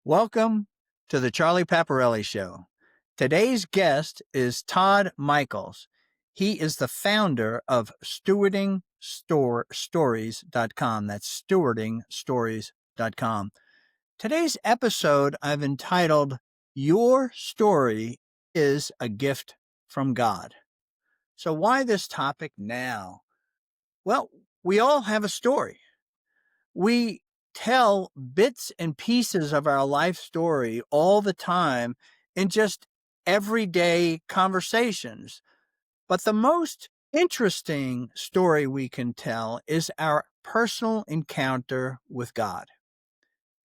Welcome to the Charlie Paparelli Show. Today's guest is Todd Miechiels. He is the founder of stewardingstories.com. That's stewardingstories.com. Today's episode I've entitled, Your Story is a Gift from God. So why this topic now? Well, we all have a story. We tell bits and pieces of our life story all the time in just everyday conversations. But the most interesting story we can tell is our personal encounter with God.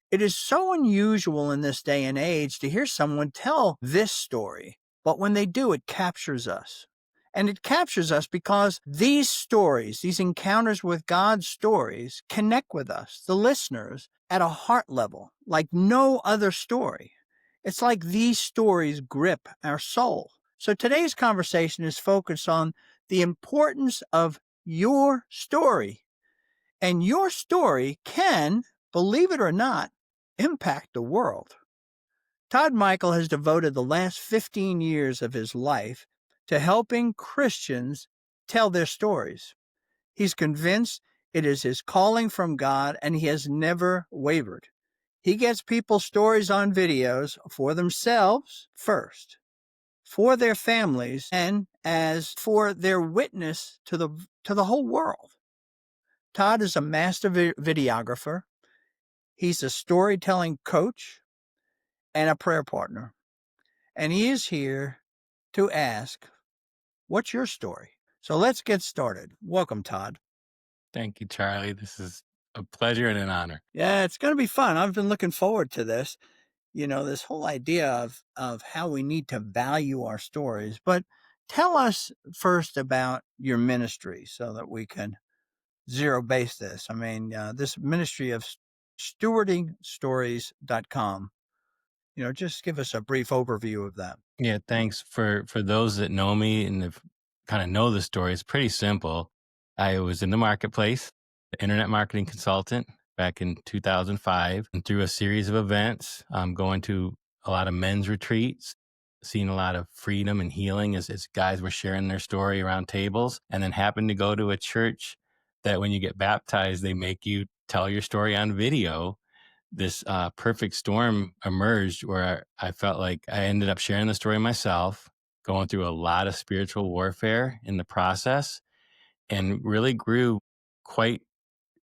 It is so unusual in this day and age to hear someone tell this story, but when they do, it captures us. And it captures us because these stories, these encounters with God's stories, connect with us, the listeners, at a heart level like no other story. It's like these stories grip our soul. So today's conversation is focused on the importance of your story. And your story can, believe it or not, impact the world. Todd Miechiels has devoted the last 15 years of his life to helping Christians tell their stories. He's convinced it is his calling from God, and he has never wavered. He gets people's stories on videos for themselves first, for their families, and as for their witness to the whole world. Todd is a master videographer. He's a storytelling coach and a prayer partner. And he is here to ask, what's your story? So let's get started. Welcome, Todd. Thank you, Charlie. This is a pleasure and an honor. Yeah, it's going to be fun. I've been looking forward to this. This whole idea of how we need to value our stories. But tell us first about your ministry so that we can zero base this. This ministry of stewardingstories.com. Just give us a brief overview of that. Yeah, thanks for those that know me and have kind of know the story. It's pretty simple. I was in the marketplace, the internet marketing consultant back in 2005, and through a series of events, going to a lot of men's retreats, seeing a lot of freedom and healing as guys were sharing their story around tables, and then happened to go to a church that when you get baptized, they make you tell your story on video. This perfect storm emerged where I felt like I ended up sharing the story myself, going through a lot of spiritual warfare in the process, and really grew quite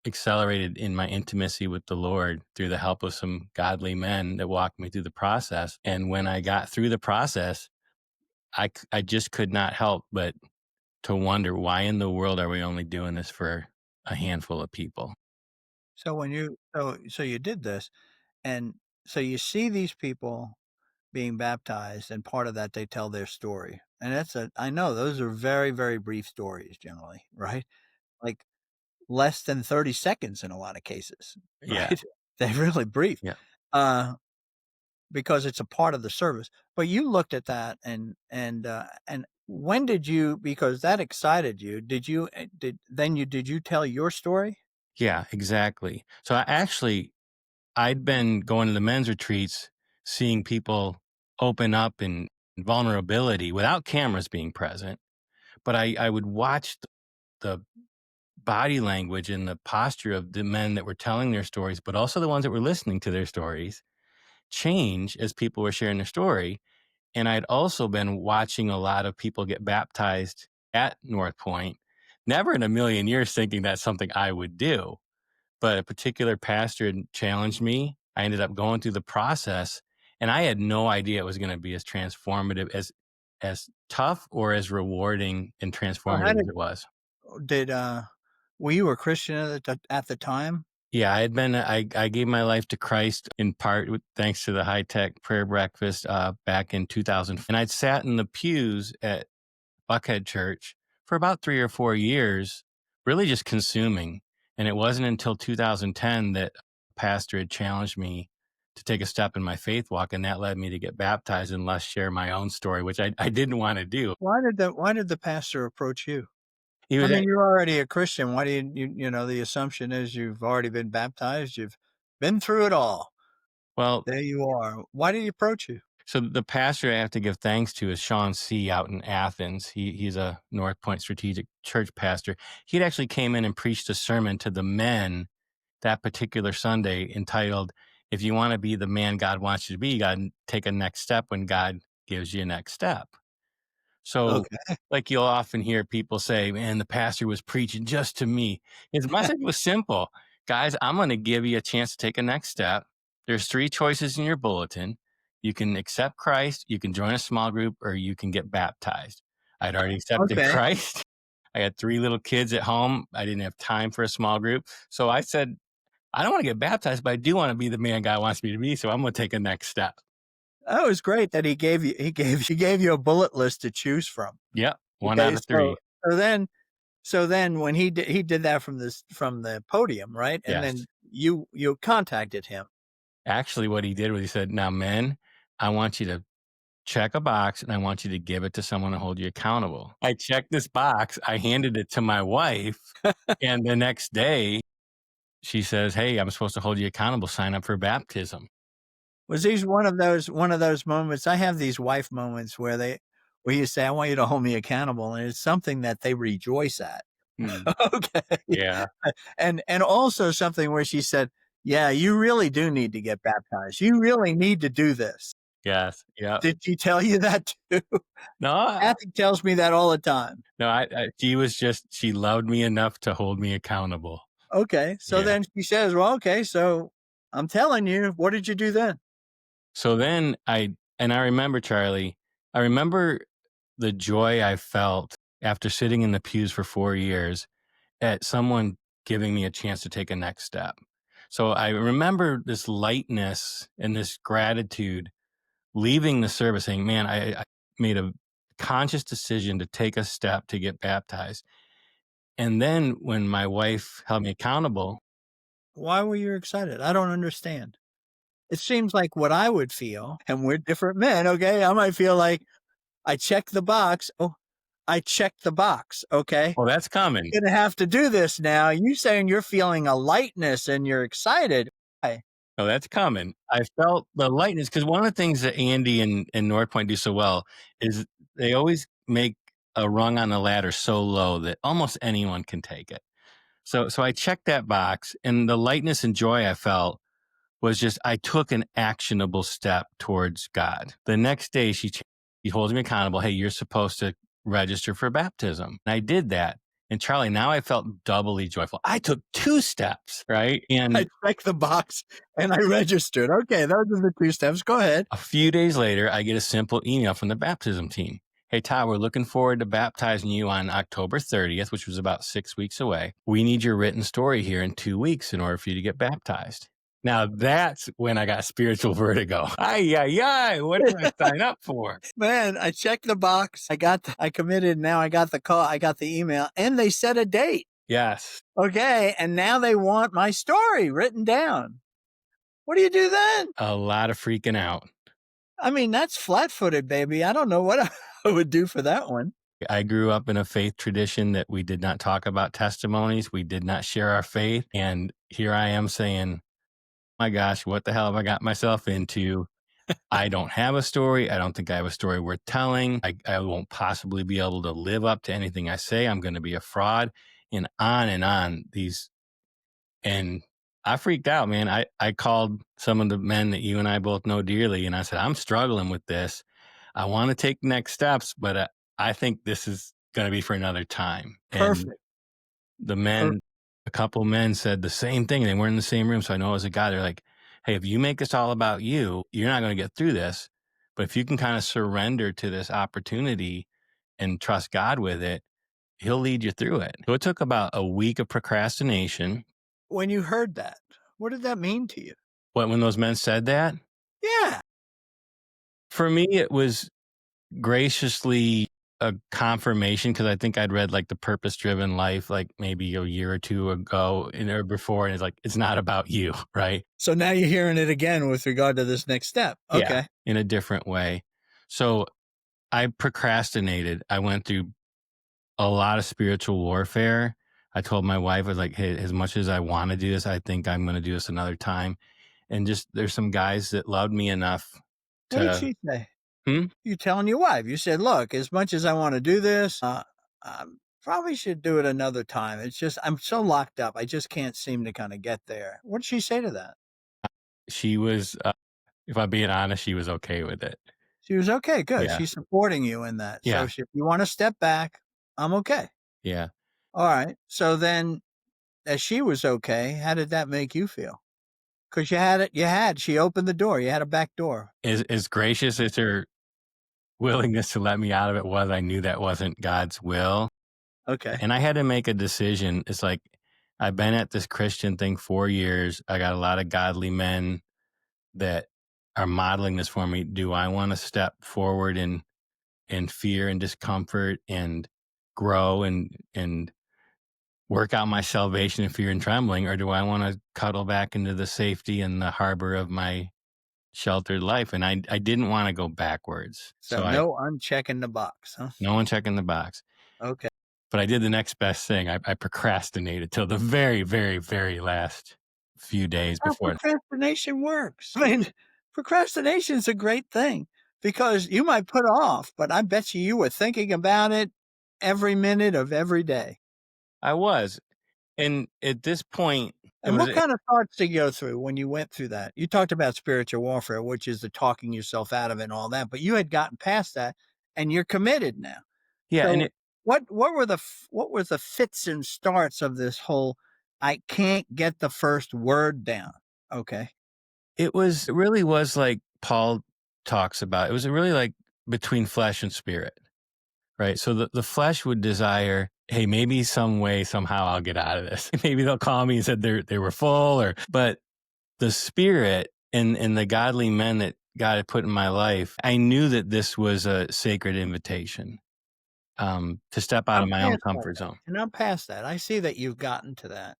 accelerated in my intimacy with the Lord through the help of some godly men that walked me through the process. And when I got through the process, I just could not help but to wonder, why in the world are we only doing this for a handful of people? So you did this, and so you see these people being baptized, and part of that they tell their story. And I know those are very, very brief stories generally, right? Like less than 30 seconds in a lot of cases, Yeah, right? They're really brief. yeah. Uh, because it's a part of the service. But you looked at that and when did you, because that excited you, did you tell your story? Yeah, exactly. So I'd been going to the men's retreats, seeing people open up in vulnerability without cameras being present. But I would watch the body language and the posture of the men that were telling their stories, but also the ones that were listening to their stories change as people were sharing their story. And I'd also been watching a lot of people get baptized at North Point, never in a million years thinking that's something I would do. But a particular pastor had challenged me. I ended up going through the process, and I had no idea it was going to be as transformative, as tough or as rewarding and So how transformative as it was. did were you a Christian at the time? Yeah, I gave my life to Christ in part thanks to the high tech prayer breakfast back in 2000. And I'd sat in the pews at Buckhead Church for about 3 or 4 years, really just consuming. And it wasn't until 2010 that a pastor had challenged me to take a step in my faith walk. And that led me to get baptized and thus share my own story, which I didn't want to do. Why did the pastor approach you? He I was, mean, you're already a Christian. Why do the assumption is you've already been baptized, you've been through it all. Well, There you are. Why did he approach you? so the pastor I have to give thanks to is Sean C. out in Athens. He's a North Point Strategic Church pastor. He'd actually came in and preached a sermon to the men that particular Sunday entitled, "If you want to be the man God wants you to be, you got to take a next step when God gives you a next step." So, Okay. like you'll often hear people say, "Man, the pastor was preaching just to me." His message was simple. Guys, I'm going to give you a chance to take a next step. There's three choices in your bulletin. You can accept Christ, you can join a small group, or you can get baptized. I'd already accepted Okay. Christ. I had three little kids at home. I didn't have time for a small group. So I said, I don't want to get baptized, but I do want to be the man God wants me to be. So I'm going to take a next step. That was great that he gave you a bullet list to choose from. Yep. One Okay, out of three. so then when he did that from the podium, right? And Yes. then you contacted him. Actually, what he did was he said, "Now, men, I want you to check a box and I want you to give it to someone to hold you accountable." I checked this box. I handed it to my wife. And the next day, she says, "Hey, I'm supposed to hold you accountable. Sign up for baptism." Was these one of those moments? I have these wife moments where you say, "I want you to hold me accountable," and it's something that they rejoice at. Hmm. Okay. Yeah. And also something where she said, "Yeah, you really do need to get baptized. You really need to do this." Yes. Yeah. Did she tell you that too? No, Kathy tells me that all the time. no, she was just, she loved me enough to hold me accountable. Okay, so Yeah. then she says, "Well, okay, so I'm telling you, what did you do then?" So then and I remember, Charlie, I remember the joy I felt after sitting in the pews for 4 years at someone giving me a chance to take a next step. So I remember this lightness and this gratitude leaving the service saying, man, I made a conscious decision to take a step to get baptized. And then when my wife held me accountable, Why were you excited? I don't understand. It seems like what I would feel, and we're different men, okay? I might feel like I checked the box. Oh, I checked the box, okay? well, that's coming. Gonna have to do this now. You saying you're feeling a lightness and you're excited. Why? Oh, that's coming. I felt the lightness because one of the things that Andy and North Point do so well is they always make a rung on the ladder so low that almost anyone can take it. So I checked that box, and the lightness and joy I felt was just I took an actionable step towards God. The next day, she holds me accountable. Hey, you're supposed to register for baptism. And I did that. And Charlie, now I felt doubly joyful. I took two steps, right? I And checked the box and I registered. Okay, those are the 2 steps. Go ahead. a few days later, I get a simple email from the baptism team. Hey, Todd, we're looking forward to baptizing you on October 30th, which was about 6 weeks away. We need your written story here in 2 weeks in order for you to get baptized. Now, that's when I got spiritual vertigo. Ay, ay, ay. What did I sign up for? Man, I checked the box. I committed. Now I got the call. I got the email and they set a date. Yes. Okay. And now they want my story written down. What do you do then? A lot of freaking out. I mean, that's flat footed, baby. I don't know what I would do for that one. I grew up in a faith tradition that we did not talk about testimonies. We did not share our faith. And here I am saying, my gosh, what the hell have I got myself into? I don't have a story. I don't think I have a story worth telling. I won't possibly be able to live up to anything I say. I'm going to be a fraud and on these. And I freaked out, man. I called some of the men that you and I both know dearly. And I said, I'm struggling with this. I want to take next steps, but I think this is going to be for another time. And Perfect. the Per- men, a couple men said the same thing. They weren't in the same room. So I know as a guy, they're like, hey, if you make this all about you, you're not going to get through this. But if you can kind of surrender to this opportunity and trust God with it, he'll lead you through it. So it took about a week of procrastination. when you heard that, what did that mean to you? When those men said that, Yeah. for me, it was graciously a confirmation because I think I'd read like the Purpose Driven Life like maybe a year or two ago or before, and it's like it's not about you, right? So now you're hearing it again with regard to this next step. Yeah, Okay. in a different way. So I procrastinated. I went through a lot of spiritual warfare. I told my wife, I was like, hey, as much as I want to do this, I think I'm going to do this another time. And just there's some guys that loved me enough What did to she say? hmm? You telling your wife, you said, "Look, as much as I wanna do this, probably should do it another time. It's just I'm so locked up. I just can't seem to kinda get there." What did she say to that? She was, if I'm being honest, she was okay with it. She was okay, good. Yeah, She's supporting you in that. So yeah, she if you wanna step back, I'm okay. yeah. Alright. So then as she was okay, how did that make you feel? Because she opened the door, you had a back door. As gracious as her willingness to let me out of it was, I knew that wasn't God's will, Okay. and I had to make a decision. It's like, I've been at this Christian thing 4 years. I got a lot of godly men that are modeling this for me. Do I wanna step forward in fear and discomfort and grow and work out my salvation in fear and trembling, or do I wanna cuddle back into the safety and the harbor of my sheltered life? And I didn't wanna go backwards. So So I no unchecking the box, huh? no one checking the box. Okay. But I did the next best thing. I procrastinated till the very, very, very last few days How before. procrastination works. I mean, procrastination is a great thing because you might put off, but I bet you were thinking about it every minute of every day. I was, and at this point, it And was what kind of thoughts did you go through when you went through that? You talked about spiritual warfare, which is the talking yourself out of it and all that, but you had gotten past that and you're committed now. yeah, and So what were the fits and starts of this whole I can't get the first word down? Okay. it really was like Paul talks about. It was really like between flesh and spirit. Right. So the flesh would desire, hey, maybe some way, somehow I'll get out of this. Maybe they'll call me and said they were full, or but the spirit and the godly men that God had put in my life, I knew that this was a sacred invitation to step out of I'm my own past all comfort that, zone. and I'm past that. I see that you've gotten to that.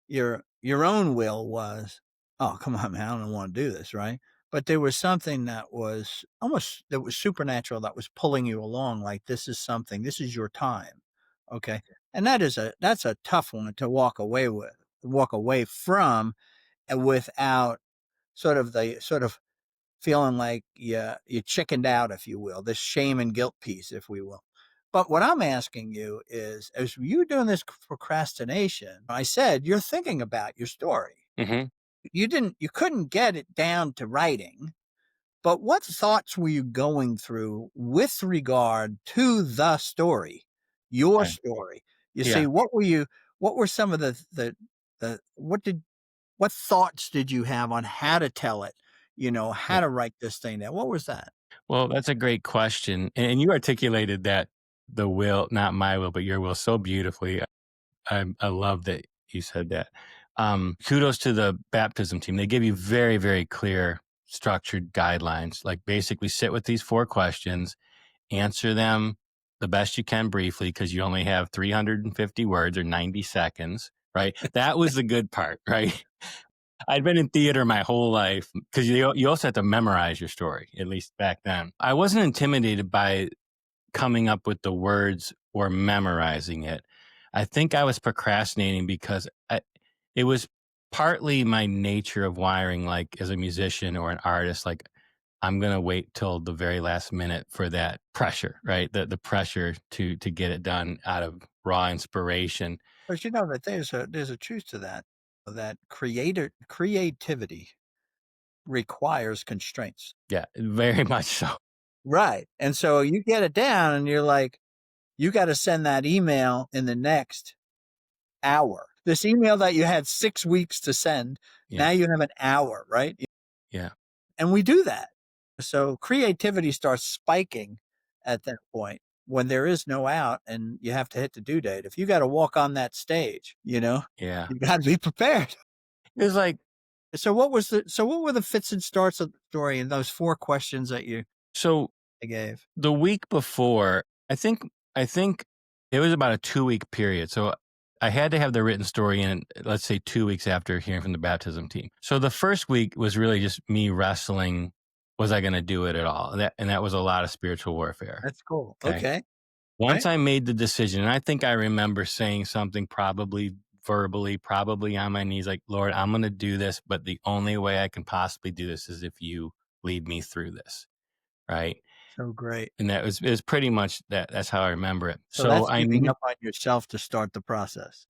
Your own will was, "Oh, come on, man, I don't wanna do this," right? But there was something that was almost that was supernatural that was pulling you along, like, this is your time, okay? And that's a tough one to walk away from, and without sort of feeling like you chickened out, if you will, this shame and guilt piece, if we will. But what I'm asking you is, as you doing this procrastination, I said you're thinking about your story. Hmm. You couldn't get it down to writing, but what thoughts were you going through with regard to the story, your Okay. story? You see, Yeah. what were some of what thoughts did you have on how to tell it? Yeah. How to write this thing down? What was that? Well, that's a great question. And you articulated that the will, not my will, but your will so beautifully. I love that you said that. Kudos to the baptism team. They give you very, very clear, structured guidelines. Like basically, sit with these 4 questions, answer them the best you can briefly, because you only have 350 words or 90 seconds. Right. That was the good part. Right. I'd been in theater my whole life because you also have to memorize your story, at least back then. I wasn't intimidated by coming up with the words or memorizing it. I think I was procrastinating because it was partly my nature of wiring, like as a musician or an artist, like I'm gonna wait till the very last minute for that pressure, right? The pressure to get it done out of raw inspiration. But you know that there's a truth to that. That creativity requires constraints. Yeah, very much so. Right. And so you get it down and you're like, you got to send that email in the next hour. This email that you had 6 weeks to send, Yeah, now you have an hour, right? yeah, And we do that. So creativity starts spiking at that point when there is no out and you have to hit the due date. If you got to walk on that stage, yeah. you got to be prepared. It was like So what were the fits and starts of the story in those 4 questions that you so. gave? The week before, I think it was about a 2-week period. So I had to have the written story in, let's say 2 weeks after hearing from the baptism team. So the first week was really just me wrestling. Was I going to do it at all? And that was a lot of spiritual warfare. That's cool. Okay. Okay. Once Right. I made the decision, and I think I remember saying something probably verbally, probably on my knees, like, Lord, I'm going to do this, but the only way I can possibly do this is if you lead me through this. Right. So great. And it was pretty much that's how I remember it. So that's giving up on yourself to start the process.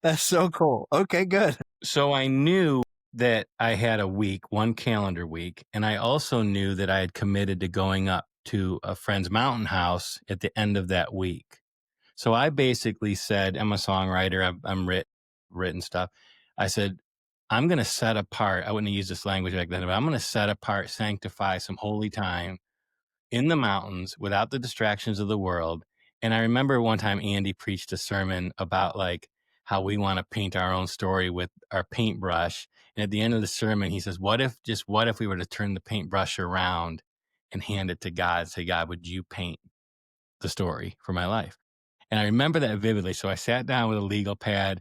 That's so cool. Okay, good. So I knew that I had a week, one calendar week, and I also knew that I had committed to going up to a friend's mountain house at the end of that week. So I basically said, I'm a songwriter, I'm written stuff. I said, I'm going to set apart, I wouldn't have used this language back then, but I'm going to set apart, sanctify some holy time in the mountains without the distractions of the world. And I remember one time Andy preached a sermon about like how we want to paint our own story with our paintbrush. And at the end of the sermon, he says, what if we were to turn the paintbrush around and hand it to God and say, God, would you paint the story for my life? And I remember that vividly. So I sat down with a legal pad,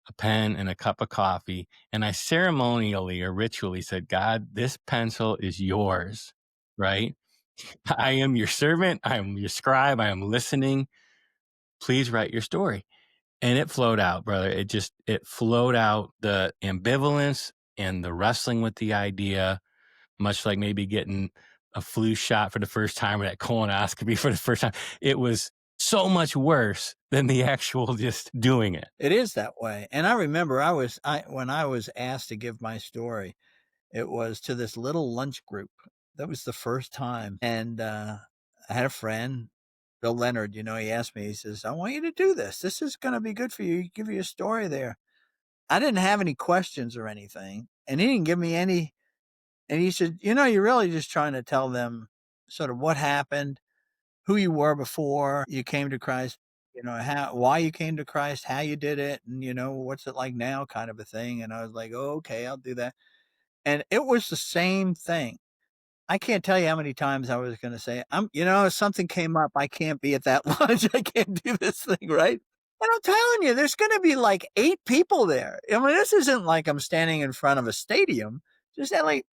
a pen, and a cup of coffee. And I ceremonially or ritually said, God, this pencil is yours, right? I am your servant. I am your scribe. I am listening. Please write your story. And it flowed out, brother. It flowed out, the ambivalence and the wrestling with the idea, much like maybe getting a flu shot for the first time or that colonoscopy for the first time. It was so much worse than the actual just doing it. It is that way. And I remember when I was asked to give my story, it was to this little lunch group. That was the first time. And I had a friend, Bill Leonard, he asked me, he says, I want you to do this. This is going to be good for you. Give you a story there. I didn't have any questions or anything. And he didn't give me any. And he said, you're really just trying to tell them sort of what happened, who you were before you came to Christ, why you came to Christ, how you did it, and what's it like now, kind of a thing. And I was like, oh, okay, I'll do that. And it was the same thing. I can't tell you how many times I was going to say, something came up. I can't be at that lunch. I can't do this thing, right? And I'm telling you, there's going to be like 8 people there. I mean, this isn't like I'm standing in front of a stadium, just like,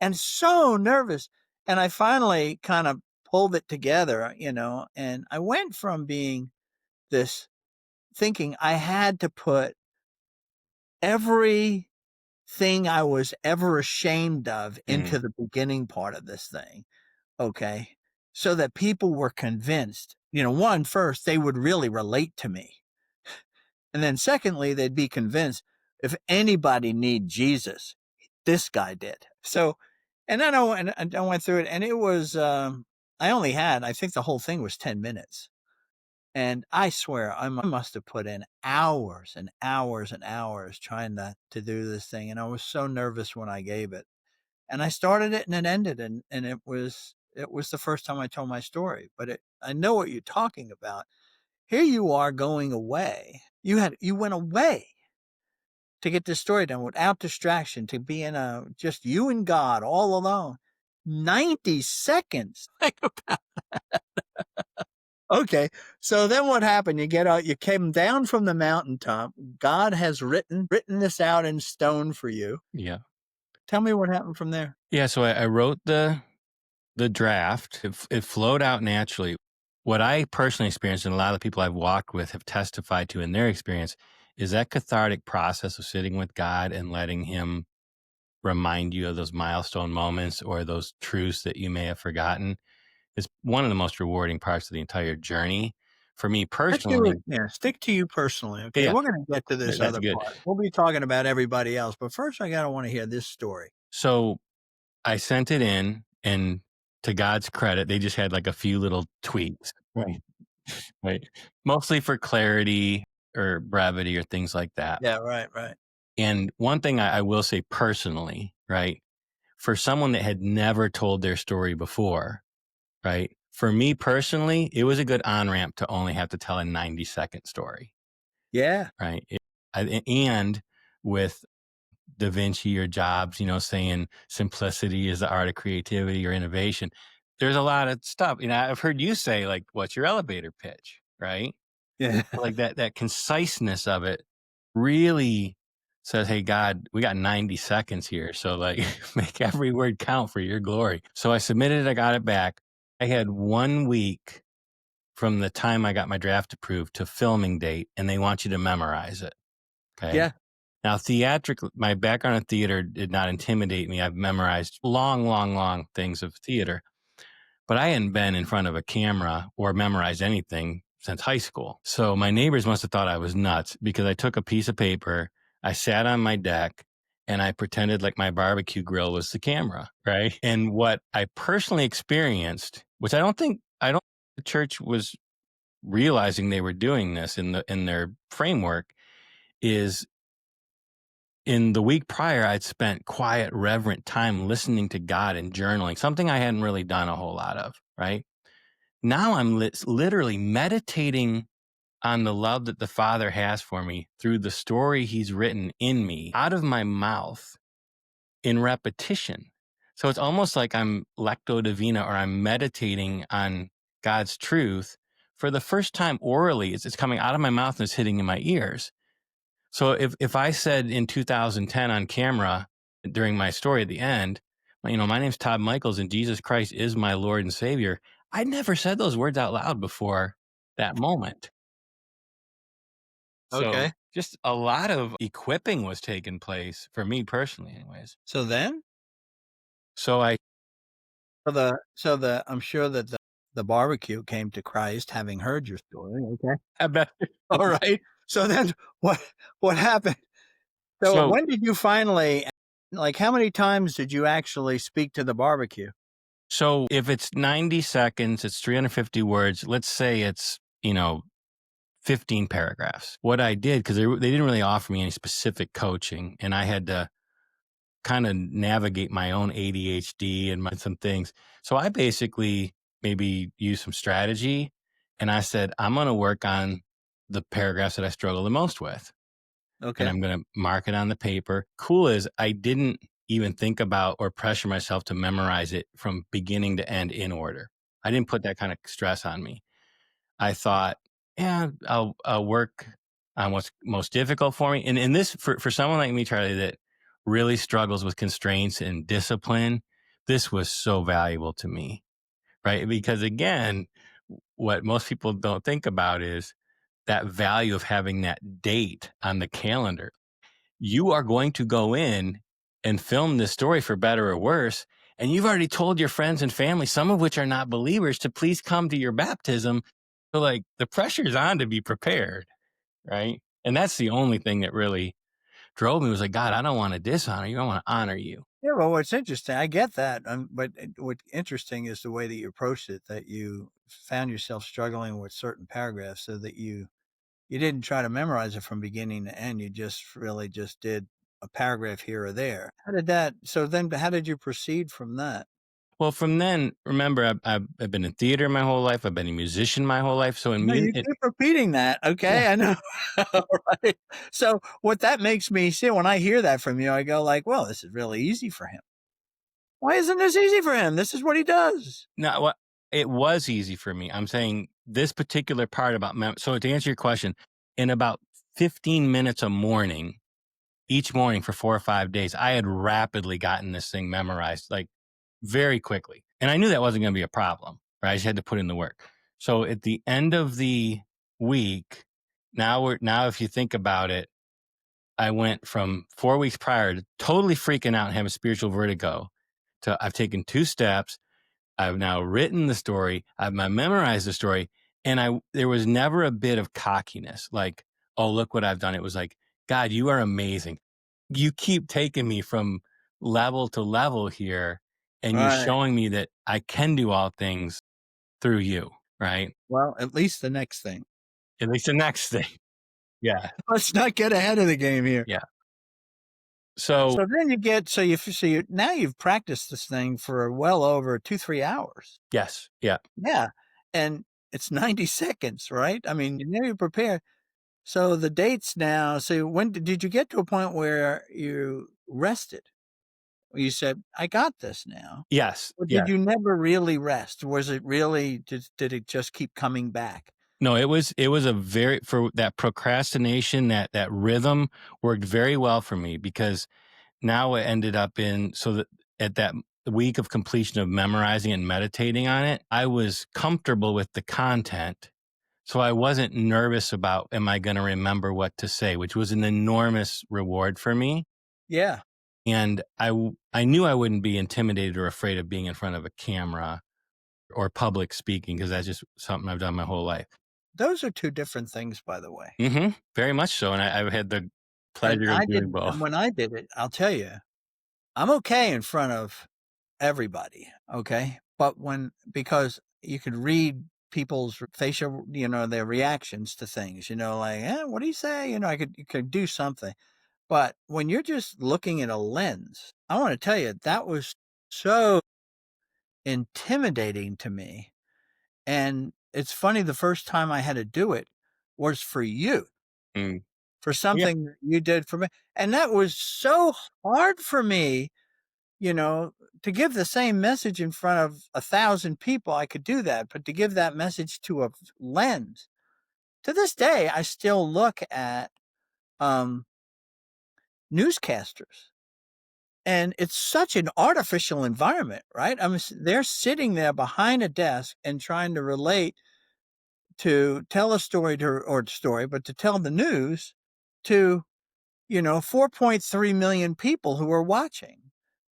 and so nervous. And I finally kind of pulled it together, and I went from being this thinking I had to put everything I was ever ashamed of Mm. into the beginning part of this thing. Okay. So that people were convinced, one, first, they would really relate to me. And then secondly, they'd be convinced if anybody need Jesus, this guy did. So, and then I went through it and it was, I think the whole thing was 10 minutes. And I swear I must have put in hours and hours and hours trying to do this thing. And I was so nervous when I gave it. And I started it and it ended. And it was the first time I told my story, but I know what you're talking about. Here you are going away. You went away to get this story done without distraction, to be in just you and God all alone. 90 seconds. Okay. So then what happened? You get out, you came down from the mountaintop. God has written this out in stone for you. Yeah. Tell me what happened from there. Yeah. So I wrote the draft. It flowed out naturally. What I personally experienced, and a lot of the people I've walked with have testified to in their experience, is that cathartic process of sitting with God and letting Him remind you of those milestone moments or those truths that you may have forgotten is one of the most rewarding parts of the entire journey. For me personally, Stick to you personally. Okay. yeah, We're going to get to this that's other good. part. We'll be talking about everybody else, but first I want to hear this story. So I sent it in, and to God's credit, they just had like a few little tweaks, right? Right. Mostly for clarity or brevity or things like that. Yeah. Right. Right. And one thing I will say personally, right? For someone that had never told their story before, right? For me personally, it was a good on ramp to only have to tell a 90-second story, Yeah. right? And with Da Vinci or Jobs, saying simplicity is the art of creativity or innovation, there's a lot of stuff. I've heard you say, like, what's your elevator pitch, right? Yeah. Like that conciseness of it really says, hey, God, we got 90 seconds here. So like make every word count for your glory. So I submitted it. I got it back. I had 1 week from the time I got my draft approved to filming date, and they want you to memorize it. Okay. Yeah. Now, theatrical, my background in theater did not intimidate me. I've memorized long, long, long things of theater, but I hadn't been in front of a camera or memorized anything since high school. So my neighbors must have thought I was nuts because I took a piece of paper, I sat on my deck, and I pretended like my barbecue grill was the camera, right? And what I personally experienced, which I don't think the church was realizing they were doing this in their framework, is in the week prior, I'd spent quiet, reverent time listening to God and journaling, something I hadn't really done a whole lot of, right? Now I'm literally meditating on the love that the Father has for me through the story He's written in me out of my mouth in repetition. So it's almost like I'm lecto divina, or I'm meditating on God's truth for the first time orally. It's coming out of my mouth and it's hitting in my ears. So if I said in 2010 on camera during my story at the end, my name's Todd Michaels and Jesus Christ is my Lord and Savior, I'd never said those words out loud before that moment. So Okay. just a lot of equipping was taking place for me personally, anyways. So then, So I I'm sure that the barbecue came to Christ having heard your story. Okay. I bet. All right. So then what happened? So So when did you finally, like, how many times did you actually speak to the barbecue? so if it's 90 seconds, it's 350 words. Let's say it's 15 paragraphs. What I did, because they didn't really offer me any specific coaching, and I had to kind of navigate my own ADHD and some things. So I basically maybe used some strategy, and I said, I'm going to work on the paragraphs that I struggle the most with, and Okay. I'm going to mark it on the paper. Cool is I didn't even think about or pressure myself to memorize it from beginning to end in order. I didn't put that kind of stress on me. I thought, yeah, I'll work on what's most difficult for me. And this for someone like me, Charlie, that really struggles with constraints and discipline, this was so valuable to me, right? Because again, what most people don't think about is that value of having that date on the calendar. You are going to go in and film this story for better or worse. And you've already told your friends and family, some of which are not believers, to please come to your baptism. So, like, the pressure's on to be prepared, right? And that's the only thing that really drove me was like, God, I don't want to dishonor you. I want to honor you. Yeah, well, what's interesting, I get that, but what's interesting is the way that you approached it, that you found yourself struggling with certain paragraphs so that you didn't try to memorize it from beginning to end, you just really just did a paragraph here or there. How did you proceed from that? Well, from then, remember, I've been in theater my whole life. I've been a musician my whole life. So, No, you keep repeating that, yeah. okay, I know. Alright. So, what that makes me see when I hear that from you, I go like, "Well, this is really easy for him. Why isn't this easy for him? This is what he does." No, what it was easy for me. I'm saying this particular part about so to answer your question, in about 15 minutes a morning, each morning for 4 or 5 days, I had rapidly gotten this thing memorized, like, very quickly. And I knew that wasn't gonna be a problem, right? I just had to put in the work. So at the end of the week, now if you think about it, I went from 4 weeks prior to totally freaking out and having spiritual vertigo to I've taken 2 steps. I've now written the story. I've now memorized the story. And there was never a bit of cockiness, like, oh, look what I've done. It was like, God, you are amazing. You keep taking me from level to level here, and you're Right. showing me that I can do all things through you, right? Well, at least the next thing. At least the next thing. Yeah. Let's not get ahead of the game here. Yeah. So, So then you get so you now you've practiced this thing for well over 2, 3 hours. yes. Yeah. Yeah, and it's 90 seconds, right? I mean, you know you're prepared. So the dates now, so when did you get to a point where you rested? You said, "I got this now." Yes. Or Yeah. did you never really rest? Was it really did it just keep coming back? No, it was a very for that procrastination, that rhythm worked very well for me because now it ended up in so that at that week of completion of memorizing and meditating on it, I was comfortable with the content. So I wasn't nervous about, am I going to remember what to say, which was an enormous reward for me. Yeah. And I knew I wouldn't be intimidated or afraid of being in front of a camera or public speaking, because that's just something I've done my whole life. Those are 2 different things, by the way. Very much so. And I've had the And pleasure I of doing didn't and both. when I did it, I'll tell you, I'm okay in front of everybody, okay? But because you could read people's facial, their reactions to things, like, what do you say? You could do something. But when you're just looking at a lens, I want to tell you, that was so intimidating to me. And it's funny, the first time I had to do it was for you, Mm. for Yeah. something that you did for me. And that was so hard for me, you know, to give the same message in front of 1,000 people. I could do that, but to give that message to a lens, to this day, I still look at um, newscasters. And it's such an artificial environment, right? They're sitting there behind a desk and trying to relate, to tell a story but to tell the news to, 4.3 million people who are watching.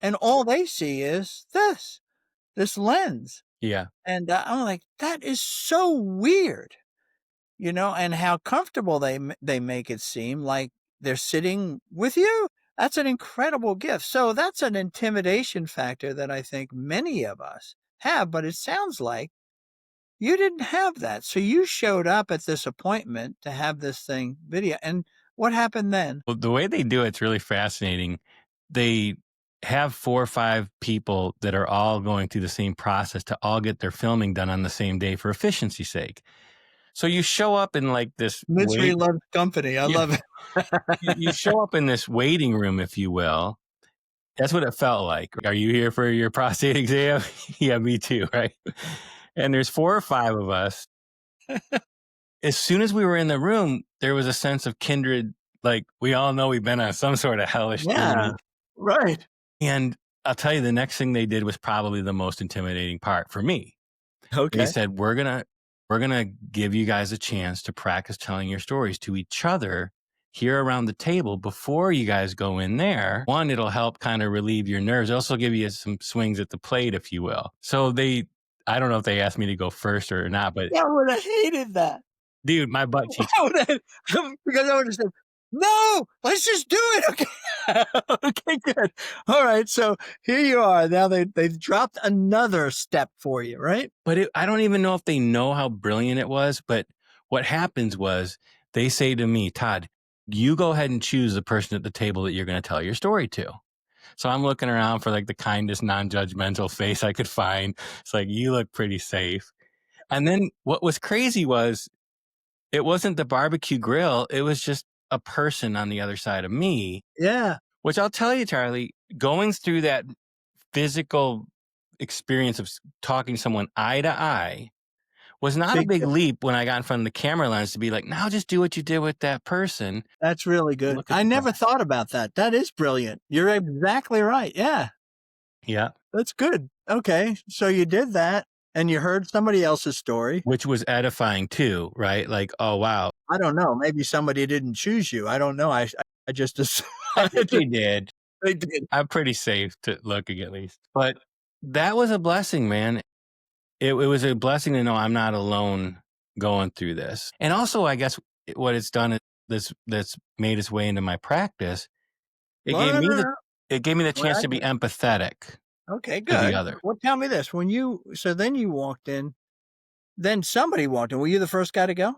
And all they see is this lens. Yeah. And I'm like, that is so weird, and how comfortable they make it seem like they're sitting with you. That's an incredible gift. So that's an intimidation factor that I think many of us have, but it sounds like you didn't have that. So you showed up at this appointment to have this thing video. And what happened then? Well, the way they do it's really fascinating. They have 4 or 5 people that are all going through the same process to all get their filming done on the same day for efficiency's sake. So you show up in like this Misery loves company. I you, love it. you show up in this waiting room, if you will. That's what it felt like. Are you here for your prostate exam? Yeah, me too, right? And there's 4 or 5 of us. As soon as we were in the room, there was a sense of kindred. Like, we all know we've been on some sort of hellish Yeah, journey. right. And I'll tell you, the next thing they did was probably the most intimidating part for me. They Okay. said, we're gonna give you guys a chance to practice telling your stories to each other here around the table before you guys go in there. One, it'll help kind of relieve your nerves. It'll also give you some swings at the plate, if you will. So I don't know if they asked me to go first or not, but Yeah, I would have hated that. dude, my butt cheeks. I would have, because I would have said, no, let's just do it. Okay. Okay, good. All right. So here you are. Now they've dropped another step for you, right? But I don't even know if they know how brilliant it was. But what happens was they say to me, Todd, you go ahead and choose the person at the table that you're going to tell your story to. So I'm looking around for like the kindest, non-judgmental face I could find. It's like, you look pretty safe. And then what was crazy was it wasn't the barbecue grill. It was just a person on the other side of me, Yeah. which I'll tell you, Charlie, going through that physical experience of talking to someone eye to eye was not a Big big difference. leap when I got in front of the camera lens to be like, now just do what you did with that person. That's really good. Look at I the never glass. thought about that. That is brilliant. You're exactly right. Yeah. Yeah. That's good. Okay. So you did that and you heard somebody else's story. Which was edifying too, right? Like, oh, wow. I don't know. Maybe somebody didn't choose you. I don't know. I just assume I think they did. they did. I'm pretty safe to looking at least. But that was a blessing, man. It was a blessing to know I'm not alone going through this. And also, I guess what it's done is that's made its way into my practice. It No, gave no, me no, the no. it gave me the Well, chance to be empathetic okay, to the good. other. Well, tell me this. So then you walked in, then somebody walked in. Were you the first guy to go?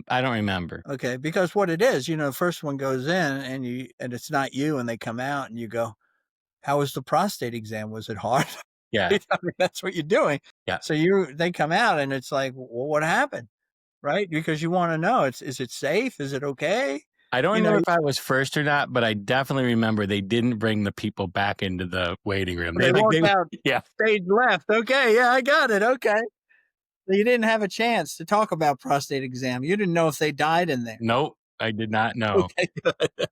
I don't remember. Okay. Because what it is, the first one goes in and it's not you and they come out and you go, how was the prostate exam? Was it hard? Yeah. I mean, that's what you're doing. Yeah. So they come out and it's like, well, what happened? Right? Because you want to know, is it safe? Is it okay? I don't You know, remember if I was first or not, but I definitely remember they didn't bring the people back into the waiting room. they walked They out, yeah. stage left. Okay. Yeah, I got it. Okay. So you didn't have a chance to talk about prostate exam. You didn't know if they died in there. Nope, I did not know. Okay, good.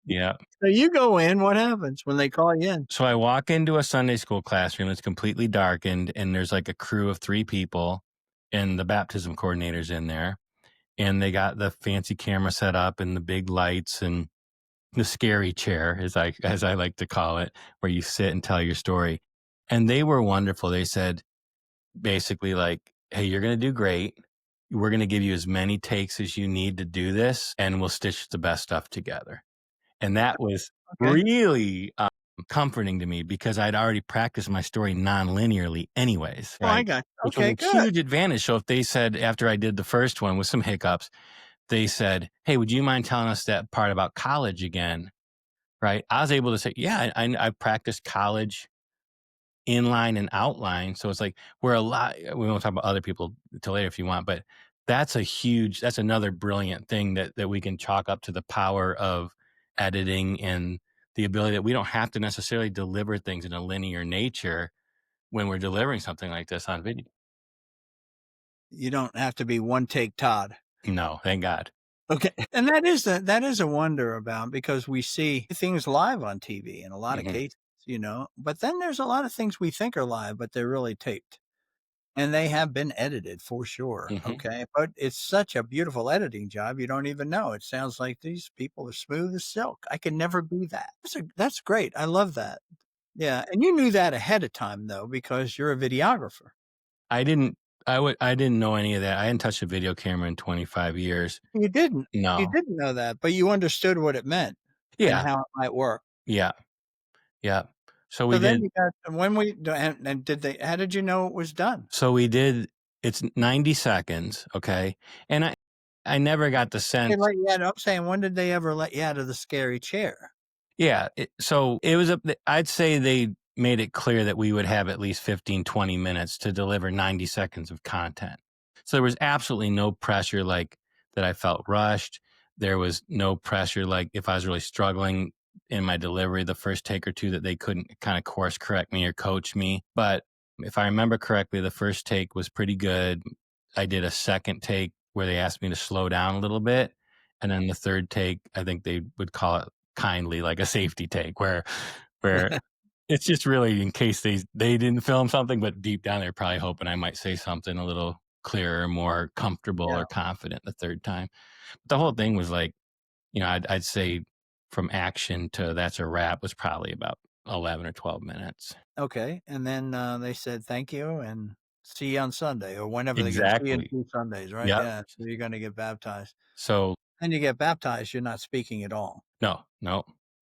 Yeah. So you go in, what happens when they call you in? So I walk into a Sunday school classroom. It's completely darkened, and there's like a crew of 3 people. and the baptism coordinator's in there, and they got the fancy camera set up and the big lights and the scary chair, as I like to call it, where you sit and tell your story. And they were wonderful. They said basically like, "Hey, you're going to do great. We're going to give you as many takes as you need to do this, and we'll stitch the best stuff together." And that was Okay. really comforting to me because I'd already practiced my story non-linearly anyways, Oh, I right? got you. Which was Okay, a good. huge advantage. So if they said after I did the first one with some hiccups, they said, "Hey, would you mind telling us that part about college again?" Right? I was able to say, "Yeah, I practiced college inline and outline." So it's like we're a lot. We won't talk about other people till later if you want, but that's another brilliant thing that we can chalk up to the power of editing and the ability that we don't have to necessarily deliver things in a linear nature when we're delivering something like this on video. You don't have to be one take Todd. No, thank God. Okay. And that is a wonder about because we see things live on TV in a lot of Hmm. cases, but then there's a lot of things we think are live, but they're really taped. And they have been edited for sure. Hmm. Okay. But it's such a beautiful editing job. You don't even know. It sounds like these people are smooth as silk. I can never be that. That's great. I love that. Yeah. And you knew that ahead of time though, because you're a videographer. I didn't. I didn't know any of that. I hadn't touched a video camera in 25 years. You didn't. You No. didn't know that, but you understood what it meant and Yeah. how it might work. Yeah. Yeah. So So we then did. you got when we and did they how did you know it was done? So we did. It's 90 seconds. Okay. And I never got the They sense. let you out I'm saying, when did they ever let you out of the scary chair? Yeah. So it was I'd say they made it clear that we would have at least 15, 20 minutes to deliver 90 seconds of content. So there was absolutely no pressure like that I felt rushed. There was no pressure like if I was really struggling in my delivery the first take or two that they couldn't kind of course correct me or coach me. But if I remember correctly, the first take was pretty good. I did a second take where they asked me to slow down a little bit. And then the third take, I think they would call it kindly like a safety take where it's just really in case they didn't film something, but deep down they're probably hoping I might say something a little clearer, more comfortable Yeah, or confident the third time. But the whole thing was like, I'd say from action to that's a wrap was probably about 11 or 12 minutes. okay, and then, they said, "Thank you, and see you on Sunday," or whenever they get see you in Exactly. 2 Sundays, right? Yep. Yeah, so you're gonna get baptized. So And you get baptized, you're not speaking at all. no, no,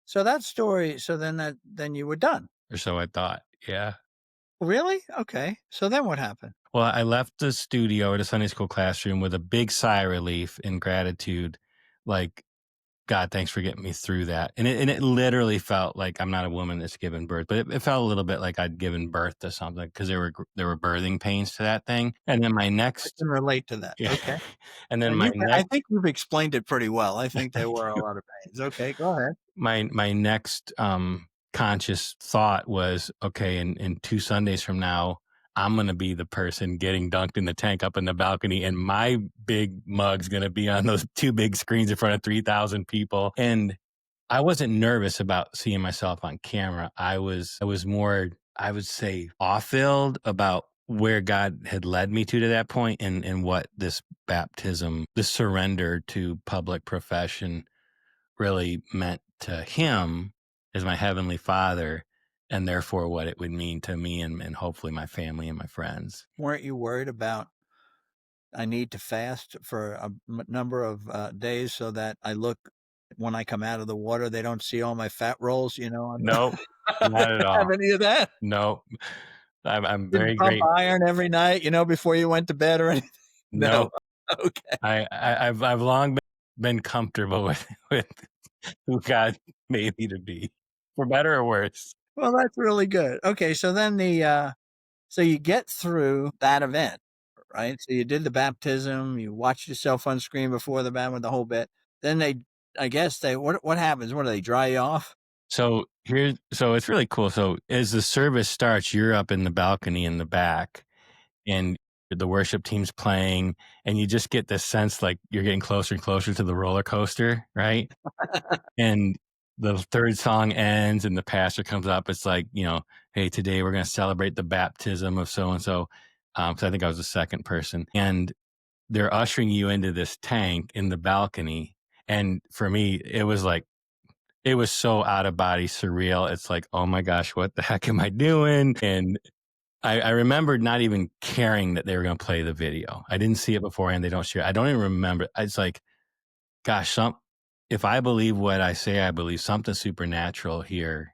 So that story so then you were done. or so I thought. Yeah. Really? Okay. So then what happened? Well, I left the studio or the Sunday school classroom with a big sigh of relief and gratitude. Like, God, thanks for getting me through that. And it literally felt like I'm not a woman that's given birth, but it felt a little bit like I'd given birth to something because there were birthing pains to that thing. And then my I next, can relate to that. yeah, Okay. and then And my I next, think you've explained it pretty well. I think there were a lot of pains. Okay, go ahead. my next conscious thought was, okay, in 2 Sundays from now, I'm gonna be the person getting dunked in the tank up in the balcony, and my big mug's gonna be on those two big screens in front of 3,000 people. And I wasn't nervous about seeing myself on camera. I was more, I would say, awe-filled about where God had led me to that point and what this baptism, this surrender to public profession really meant to him as my heavenly father, and therefore what it would mean to me and hopefully my family and my friends. Weren't you worried about I need to fast for a number of days so that I look when I come out of the water, they don't see all my fat rolls, Nope, not at have all. any of that? Nope. I'm Didn't very pump great. iron every night, before you went to bed or anything? No. Nope. Okay. I've long been comfortable with with who God made me to be, for better or worse. Well, that's really good. Okay, so then so you get through that event, right? So you did the baptism, you watched yourself on screen before the band with the whole bit. Then I guess what happens? What do they dry you off? So it's really cool. So as the service starts, you're up in the balcony in the back, and the worship team's playing, and you just get this sense like you're getting closer and closer to the roller coaster, right? And the third song ends, and the pastor comes up. It's like, hey, today we're going to celebrate the baptism of so and so. 'cause I think I was the second person, and they're ushering you into this tank in the balcony, and for me, it was like it was so out of body surreal. It's like, "Oh my gosh, what the heck am I doing?" And I remembered not even caring that they were gonna play the video. I didn't see it beforehand, they don't share I don't even remember. It's like, gosh, if I believe what I say I believe, something supernatural here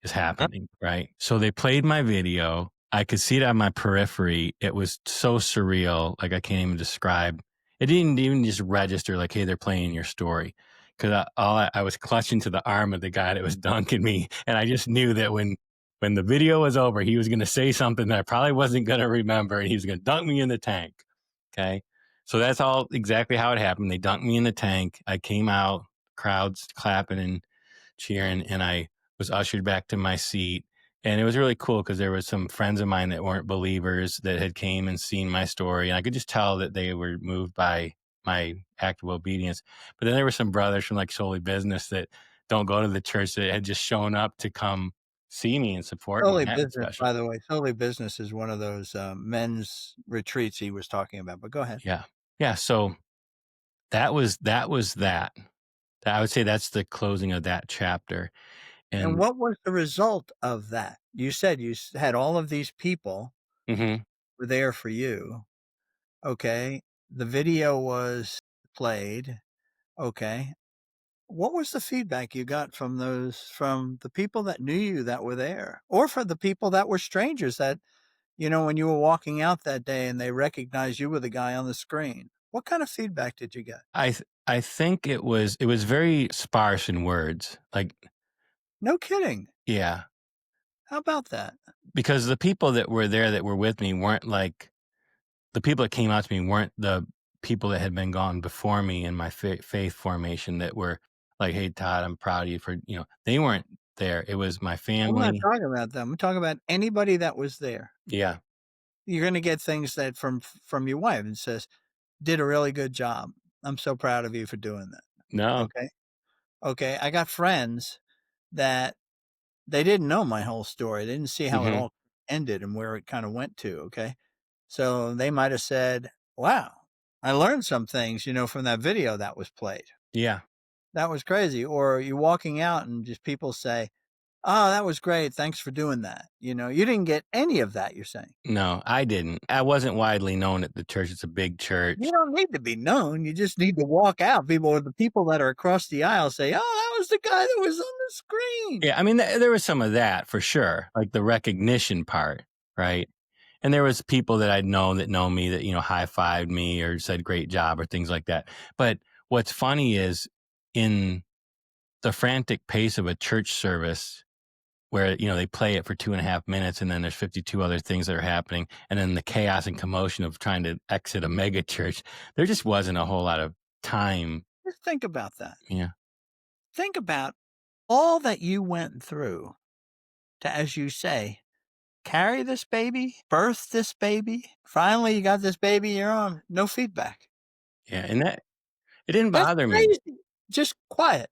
is happening, right? So they played my video. I could see it on my periphery. It was so surreal, like I can't even describe. It didn't even just register like, hey, they're playing your story. Because I was clutching to the arm of the guy that was dunking me, and I just knew that when the video was over, he was going to say something that I probably wasn't going to remember, and he was going to dunk me in the tank. Okay, so that's all exactly how it happened. They dunked me in the tank. I came out, crowds clapping and cheering, and I was ushered back to my seat. And it was really cool because there was some friends of mine that weren't believers that had came and seen my story, and I could just tell that they were moved by my act of obedience. But then there were some brothers from like Solely Business that don't go to the church that had just shown up to come see me and support me, Solely and that was Business, special. by the way, Solely Business is one of those, men's retreats he was talking about, but go ahead. Yeah, yeah. So that. I would say that's the closing of that chapter. And And what was the result of that? You said you had all of these people mhm, were there for you, okay? The video was played, okay. What was the feedback you got from the people that knew you that were there? Or for the people that were strangers that, when you were walking out that day and they recognized you were the guy on the screen? What kind of feedback did you get? I think it was very sparse in words. Like, No kidding. yeah, How about that? because the people that were there that were with me weren't like the people that came out to me weren't the people that had been gone before me in my faith formation that were like, "Hey, Todd, I'm proud of you for," they weren't there. It was my I'm not family. talking about them. I'm talking about anybody that was there. Yeah. You're gonna get things that from your wife and says, "Did a really good job. I'm so proud of you for doing that." No. Okay? Okay, I got friends that they didn't know my whole story. They didn't see how it Mhm. all ended and where it kinda went to, okay? So they might have said, "Wow, I learned some things, from that video that was played. Yeah. That was crazy." Or you're walking out and just people say, "Oh, that was great. Thanks for doing that." You didn't get any of that, you're saying. No, I didn't. I wasn't widely known at the church. It's a big You church. don't need to be known. You just need to walk out. The people that are across the aisle say, "Oh, that was the guy that was on the screen." Yeah, I mean, there was some of that for sure, like the recognition part, right? And there was people that I'd known that know me that, high-fived me or said great job or things like that. But what's funny is in the frantic pace of a church service where, they play it for 2.5 minutes and then there's 52 other things that are happening. And then the chaos and commotion of trying to exit a mega church, there just wasn't a whole lot of time. Just think about that. Yeah. Think about all that you went through to, as you say, carry this baby, birth this baby. Finally, you got this baby in your arm. No feedback. Yeah. And it didn't That's bother me. crazy. Just quiet.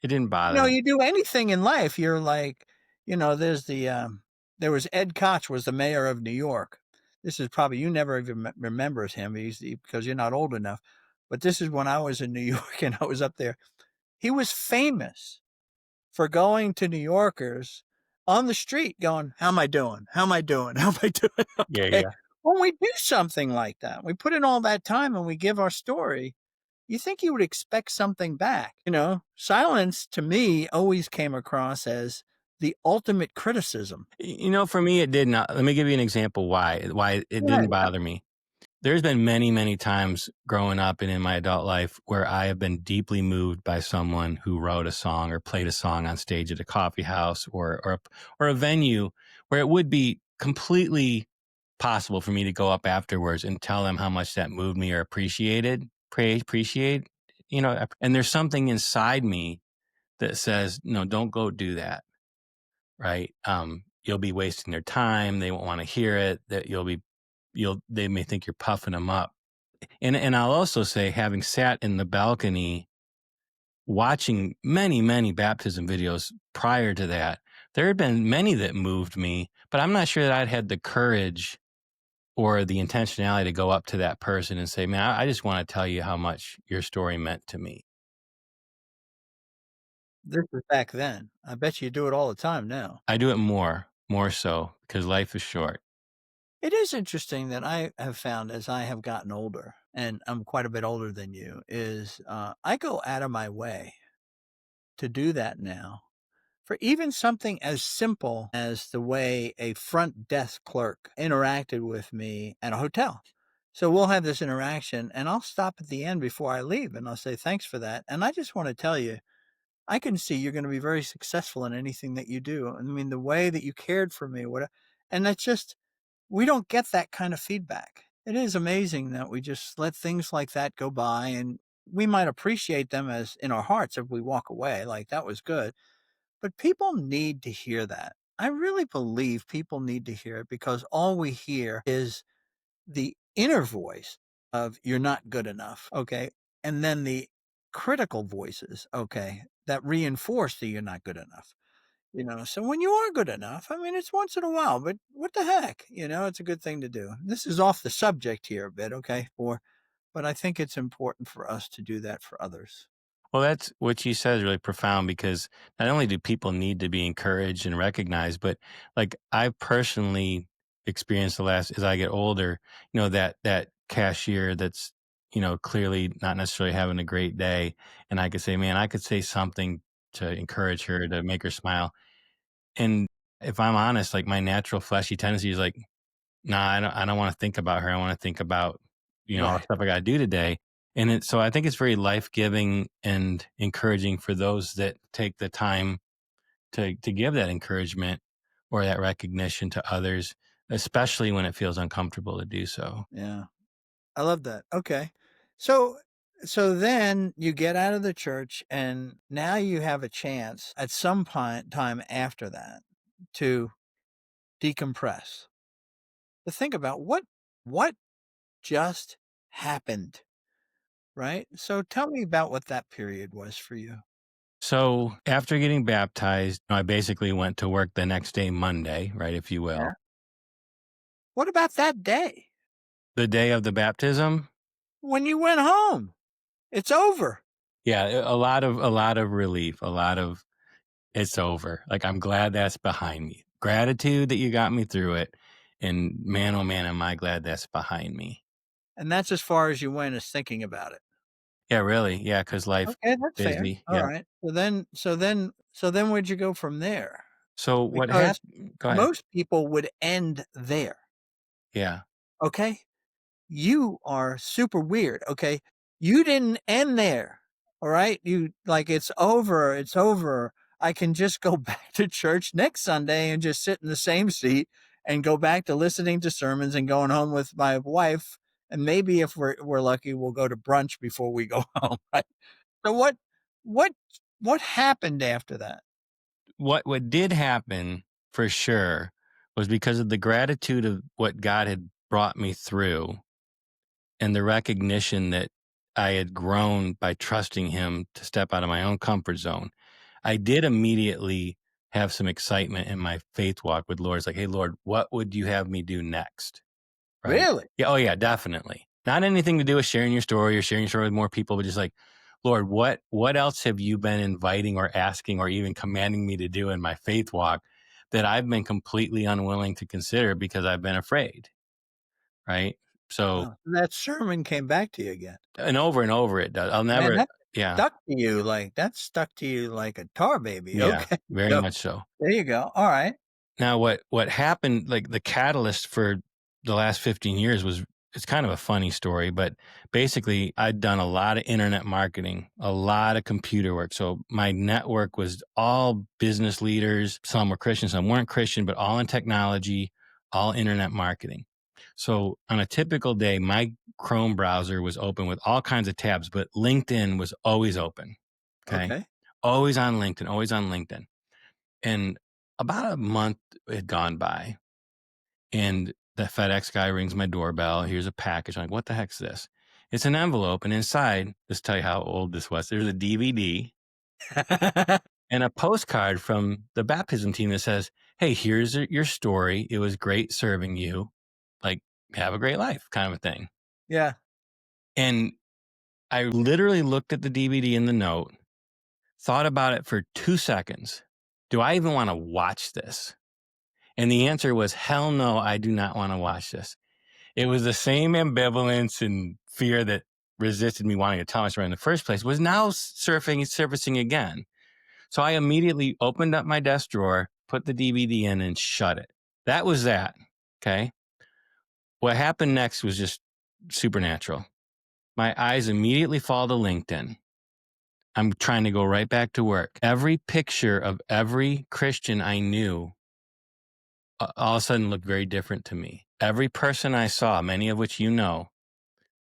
It didn't bother me. You do anything in life, you're like, there's there was Ed Koch was the mayor of New York. This is probably, you never even remembers him because you're not old enough. But this is when I was in New York and I was up there. He was famous for going to New Yorkers on the street going, "How am I doing? How am I doing? How am I doing?" Yeah. Okay. Yeah. When we do something like that, we put in all that time and we give our story, you think you would expect something back. Silence to me always came across as the ultimate criticism. For me, it did not. Let me give you an example why it Yeah, didn't bother me. There's been many, many times growing up and in my adult life where I have been deeply moved by someone who wrote a song or played a song on stage at a coffee house or a venue where it would be completely possible for me to go up afterwards and tell them how much that moved me or appreciate, and there's something inside me that says, no, don't go do that. Right. You'll be wasting their time. They won't want to hear it. They may think you're puffing them up. And I'll also say, having sat in the balcony watching many, many baptism videos prior to that, there had been many that moved me, but I'm not sure that I'd had the courage or the intentionality to go up to that person and say, "Man, I just want to tell you how much your story meant to me." This was back then. I bet you do it all the time now. I do it more so because life is short. It is interesting that I have found as I have gotten older, and I'm quite a bit older than you, is I go out of my way to do that now for even something as simple as the way a front desk clerk interacted with me at a hotel. So we'll have this interaction, and I'll stop at the end before I leave and I'll say, "Thanks for that. And I just want to tell you, I can see you're going to be very successful in anything that you do. I mean, the way that you cared for me, what, and that's just, we don't get that kind of feedback. It is amazing that we just let things like that go by, and we might appreciate them as in our hearts if we walk away, like that was good. But people need to hear that. I really believe people need to hear it because all we hear is the inner voice of you're not good enough. Okay. And then the critical voices. Okay. That reinforce that you're not good enough. So when you are good enough, I mean, it's once in a while, but what the heck? It's a good thing to do. This is off the subject here a bit. Okay. But I think it's important for us to do that for others. Well, that's what you said is really profound because not only do people need to be encouraged and recognized, but like I personally experienced the last as I get older, that cashier that's, clearly not necessarily having a great day. And I could say, man, I could say something to encourage her, to make her smile. And if I'm honest, like my natural fleshy tendency is like, nah, I don't want to think about her. I want to think about, all the Right. stuff I got to do today. So I think it's very life-giving and encouraging for those that take the time to give that encouragement or that recognition to others, especially when it feels uncomfortable to do so. Yeah. I love that. Okay. So so then you get out of the church and now you have a chance at some point time after that to decompress. To think about what just happened, right? So tell me about what that period was for you. So after getting baptized, I basically went to work the next day, Monday, right, if you Yeah. will. What about that day The day of the baptism, when you went home? It's over. yeah, a lot of relief, a lot of it's over. Like, I'm glad that's behind me. Gratitude that you got me through it, and man, oh man, am I glad that's behind me. And that's as far as you went as thinking about it. Yeah, really. Yeah, because life Okay, that's fair. busy. All Yeah. right. So then where'd you go from there? So what Because happened? Go ahead. most people would end there, Yeah. okay? You are super weird, okay? You didn't end there, all right? You like, it's over. I can just go back to church next Sunday and just sit in the same seat and go back to listening to sermons and going home with my wife. And maybe if we're lucky, we'll go to brunch before we go home, right? So what what happened after that? What did happen for sure was because of the gratitude of what God had brought me through and the recognition that I had grown by trusting him to step out of my own comfort zone. I did immediately have some excitement in my faith walk with Lord. It's like, hey, Lord, what would you have me do next? Right. Really? Yeah. Oh, yeah, definitely. Not anything to do with sharing your story or sharing your story with more people, but just like, Lord, what else have you been inviting or asking or even commanding me to do in my faith walk that I've been completely unwilling to consider because I've been afraid? Right. So, Wow. That sermon came back to you again. and over it does. I'll Man, never, yeah, that stuck to you like a tar baby. yeah, Okay. very So much so. there you go. All right. Now, what happened, like the catalyst for the last 15 years was it's kind of a funny story, but basically I'd done a lot of internet marketing, a lot of computer work. So my network was all business leaders. Some were Christian, some weren't Christian, but all in technology, all internet marketing. So on a typical day, my Chrome browser was open with all kinds of tabs, but LinkedIn was always open. Okay. Okay. Always on LinkedIn, always on LinkedIn. And about a month had gone by, and the FedEx guy rings my doorbell. Here's a package. I'm like, what the heck's this? It's an envelope, and inside, just tell you how old this was. There's a DVD and a postcard from the baptism team that says, "Hey, here's your story. It was great serving you. Like, have a great life kind of a thing. Yeah. And I literally looked at the DVD in the note, thought about it for 2 seconds. Do I even want to watch this? And the answer was, hell no, I do not want to watch this. It was the same ambivalence and fear that resisted me wanting to tell my story in the first place was now surfacing again. So I immediately opened up my desk drawer, put the DVD in, and shut it. That was that. Okay. What happened next was just supernatural. My eyes immediately fall to LinkedIn. I'm trying to go right back to work. Every picture of every Christian I knew all of a sudden looked very different to me. Every person I saw, many of which you know,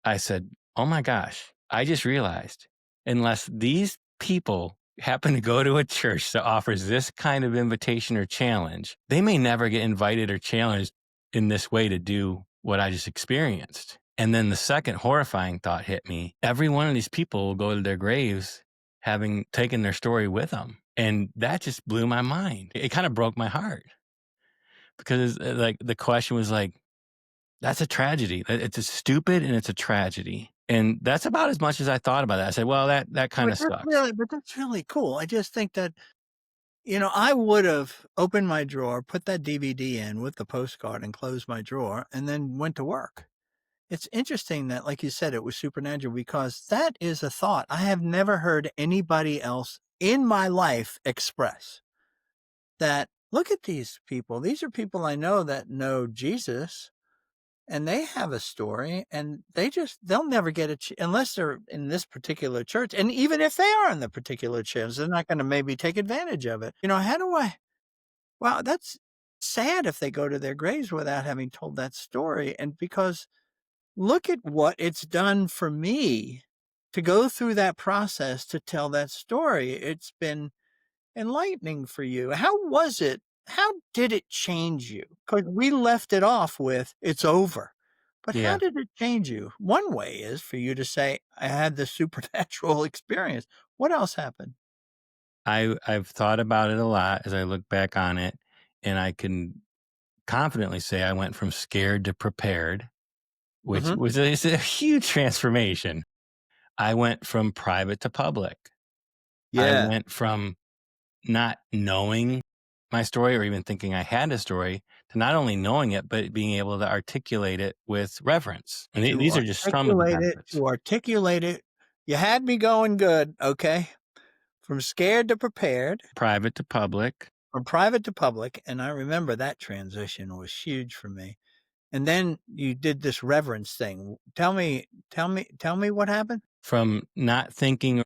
I said, oh my gosh, I just realized unless these people happen to go to a church that offers this kind of invitation or challenge, they may never get invited or challenged in this way to do what I just experienced. And then the second horrifying thought hit me. Every one of these people will go to their graves having taken their story with them. And that just blew my mind. It kind of broke my heart because like the question was like, that's a tragedy. It's a stupid and it's a tragedy. And that's about as much as I thought about that. I said, well, that kind of sucks. But that's really cool. I just think that, I would have opened my drawer, put that DVD in with the postcard and closed my drawer and then went to work. It's interesting that, like you said, it was supernatural because that is a thought I have never heard anybody else in my life express. That, look at these people. These are people I know that know Jesus and they have a story and they'll never get unless they're in this particular church. And even if they are in the particular church, they're not going to maybe take advantage of it. How do wow, that's sad if they go to their graves without having told that story. And because look at what it's done for me to go through that process to tell that story. It's been enlightening for you. How was it? How did it change you? Because we left it off with, it's over. But how Yeah. did it change you? One way is for you to say, I had this supernatural experience. What else happened? I've thought about it a lot as I look back on it, and I can confidently say I went from scared to prepared, which Hmm. was is a huge transformation. I went from private to public. I Yeah. went from not knowing my story or even thinking I had a story to not only knowing it, but being able to articulate it with reverence. And these are just some of the benefits. To articulate it. You had me going good. Okay. From scared to prepared. Private to public. From private to public, and I remember that transition was huge for me. And then you did this reverence thing. Tell me what happened? From not thinking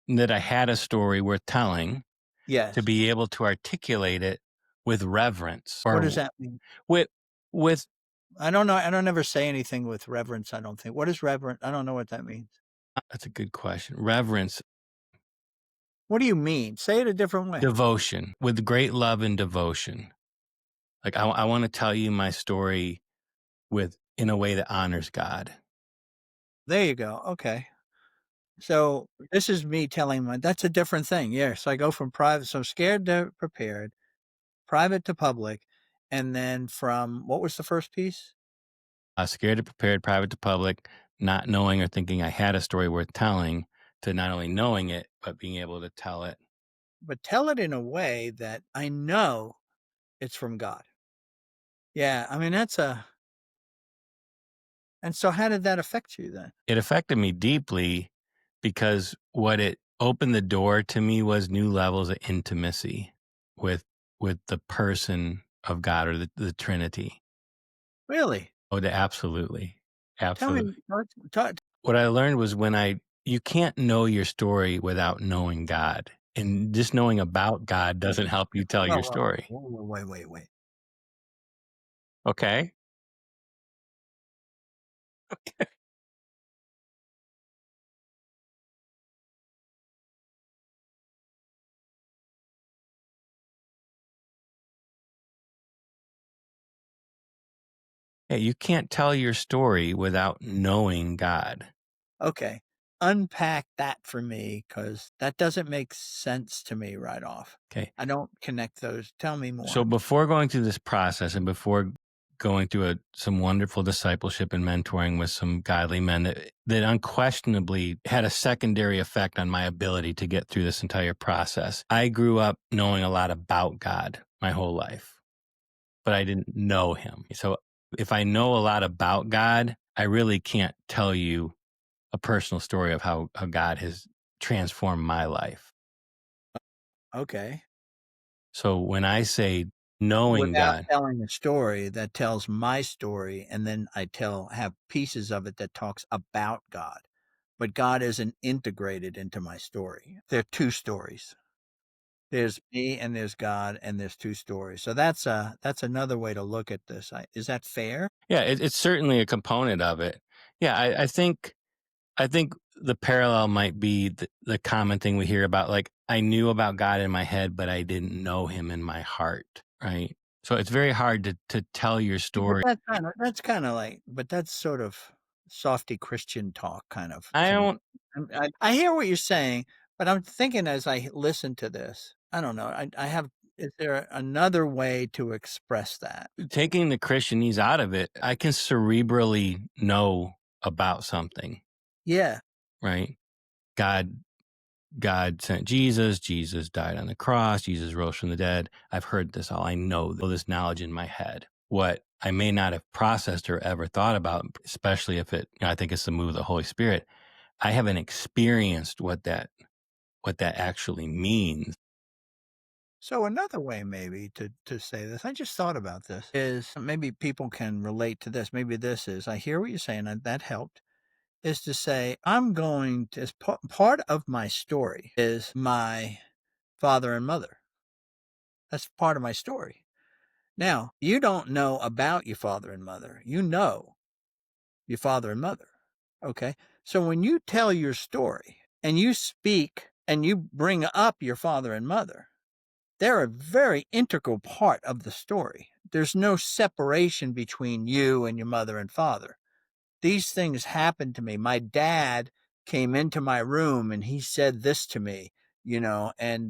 that I had a story worth telling to Yes. be able to articulate it with reverence What does or that mean? with with I don't know. I don't ever say anything with reverence, I don't think. What is reverent? I don't know what that means. that's a good question. Reverence, What do you mean? Say it a different way. devotion, with great love and devotion. Like I want to tell you my story with in a way that honors God. There you go. Okay. So this is me telling that's a different thing. Yes. I go from private, so scared to prepared, private to public. And then from what was the first piece? Scared to prepared, private to public, not knowing or thinking I had a story worth telling, to not only knowing it but being able to tell it. But tell it in a way that I know it's from God. Yeah, I mean, and so how did that affect you then? It affected me deeply because what it opened the door to me was new levels of intimacy with the person of God or the Trinity. Really? Oh, absolutely. Tell me, Absolutely. talk, What I learned was you can't know your story without knowing God. And just knowing about God doesn't help you tell whoa, your whoa, story. whoa, whoa, wait. Okay. Yeah, you can't tell your story without knowing God. Okay. Unpack that for me because that doesn't make sense to me right off. Okay. I don't connect those. Tell me So more. before going through this process and before going through some wonderful discipleship and mentoring with some godly men that unquestionably had a secondary effect on my ability to get through this entire process. I grew up knowing a lot about God my whole life, but I didn't know him. So if I know a lot about God, I really can't tell you a personal story of how God has transformed my life. Okay. So when I say knowing Without God, telling a story that tells my story, and then have pieces of it that talks about God, but God isn't integrated into my story. There are 2 stories. There's me and there's God, and there's 2 stories. So that's another way to look at this. Is that fair? yeah, it's certainly a component of it. Yeah, I think the parallel might be the common thing we hear about, like, I knew about God in my head, but I didn't know him in my heart, right? So it's very hard to tell your Yeah, but story. that's kinda like but that's sort of softy Christian talk kind of I to me. don't I hear what you're saying, but I'm thinking as I listen to this, I don't know, I have is there another way to express that? taking the Christianese out of it, I can cerebrally know about something, Yeah. right? God God sent Jesus, Jesus died on the cross, Jesus rose from the dead. I've heard this all. I know this knowledge in my head. What I may not have processed or ever thought about, especially if I think it's the move of the Holy Spirit. I haven't experienced what that actually means. So another way maybe to say this, I just thought about this, is maybe people can relate to this. Maybe this is, I hear what you're saying, and that helped, is to say, I'm going to, as part of my story is my father and mother. That's part of my story. Now, you don't know about your father and mother. You know your father and mother. Okay. So when you tell your story and you speak and you bring up your father and mother, they're a very integral part of the story. There's no separation between you and your mother and father. These things happened to me. My dad came into my room and he said this to me, and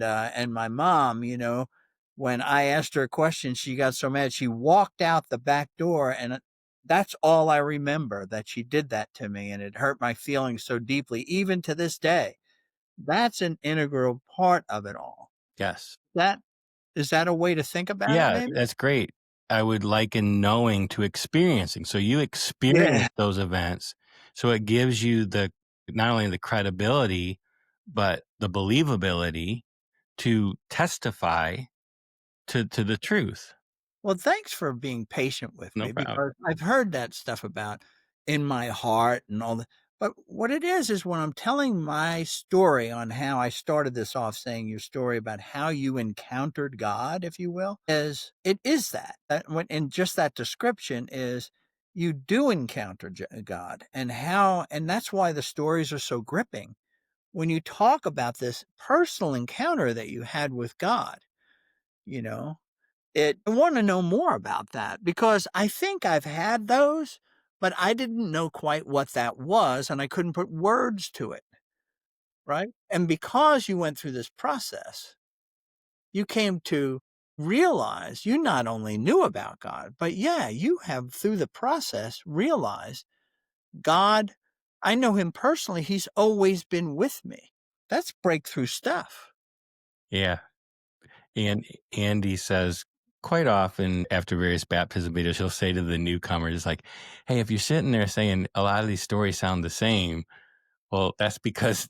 my mom, when I asked her a question, she got so mad she walked out the back door, and that's all I remember, that she did that to me, and it hurt my feelings so deeply, even to this day. That's an integral part of it all. Yes. That is that a way to think about it, Yeah, maybe? that's great. I would liken knowing to experiencing. So you Yeah. experience those events. So it gives you the not only the credibility, but the believability to testify to the truth. Well, thanks for being patient with No me, problem. because I've heard that stuff about in my heart and all that. But what it is when I'm telling my story on how I started this off saying your story about how you encountered God, if you will, is it is that when in just that description is you do encounter God, and that's why the stories are so gripping. When you talk about this personal encounter that you had with God, you know, I wanna know more about that, because I think I've had those, but I didn't know quite what that was, and I couldn't put words to it, right? And because you went through this process, you came to realize you not only knew about God, but yeah, you have, through the process, realized God, I know him personally, he's always been with me. That's breakthrough stuff. Yeah. And Andy says quite often after various baptism videos, he'll say to the newcomers, like, hey, if you're sitting there saying a lot of these stories sound the same, well, that's because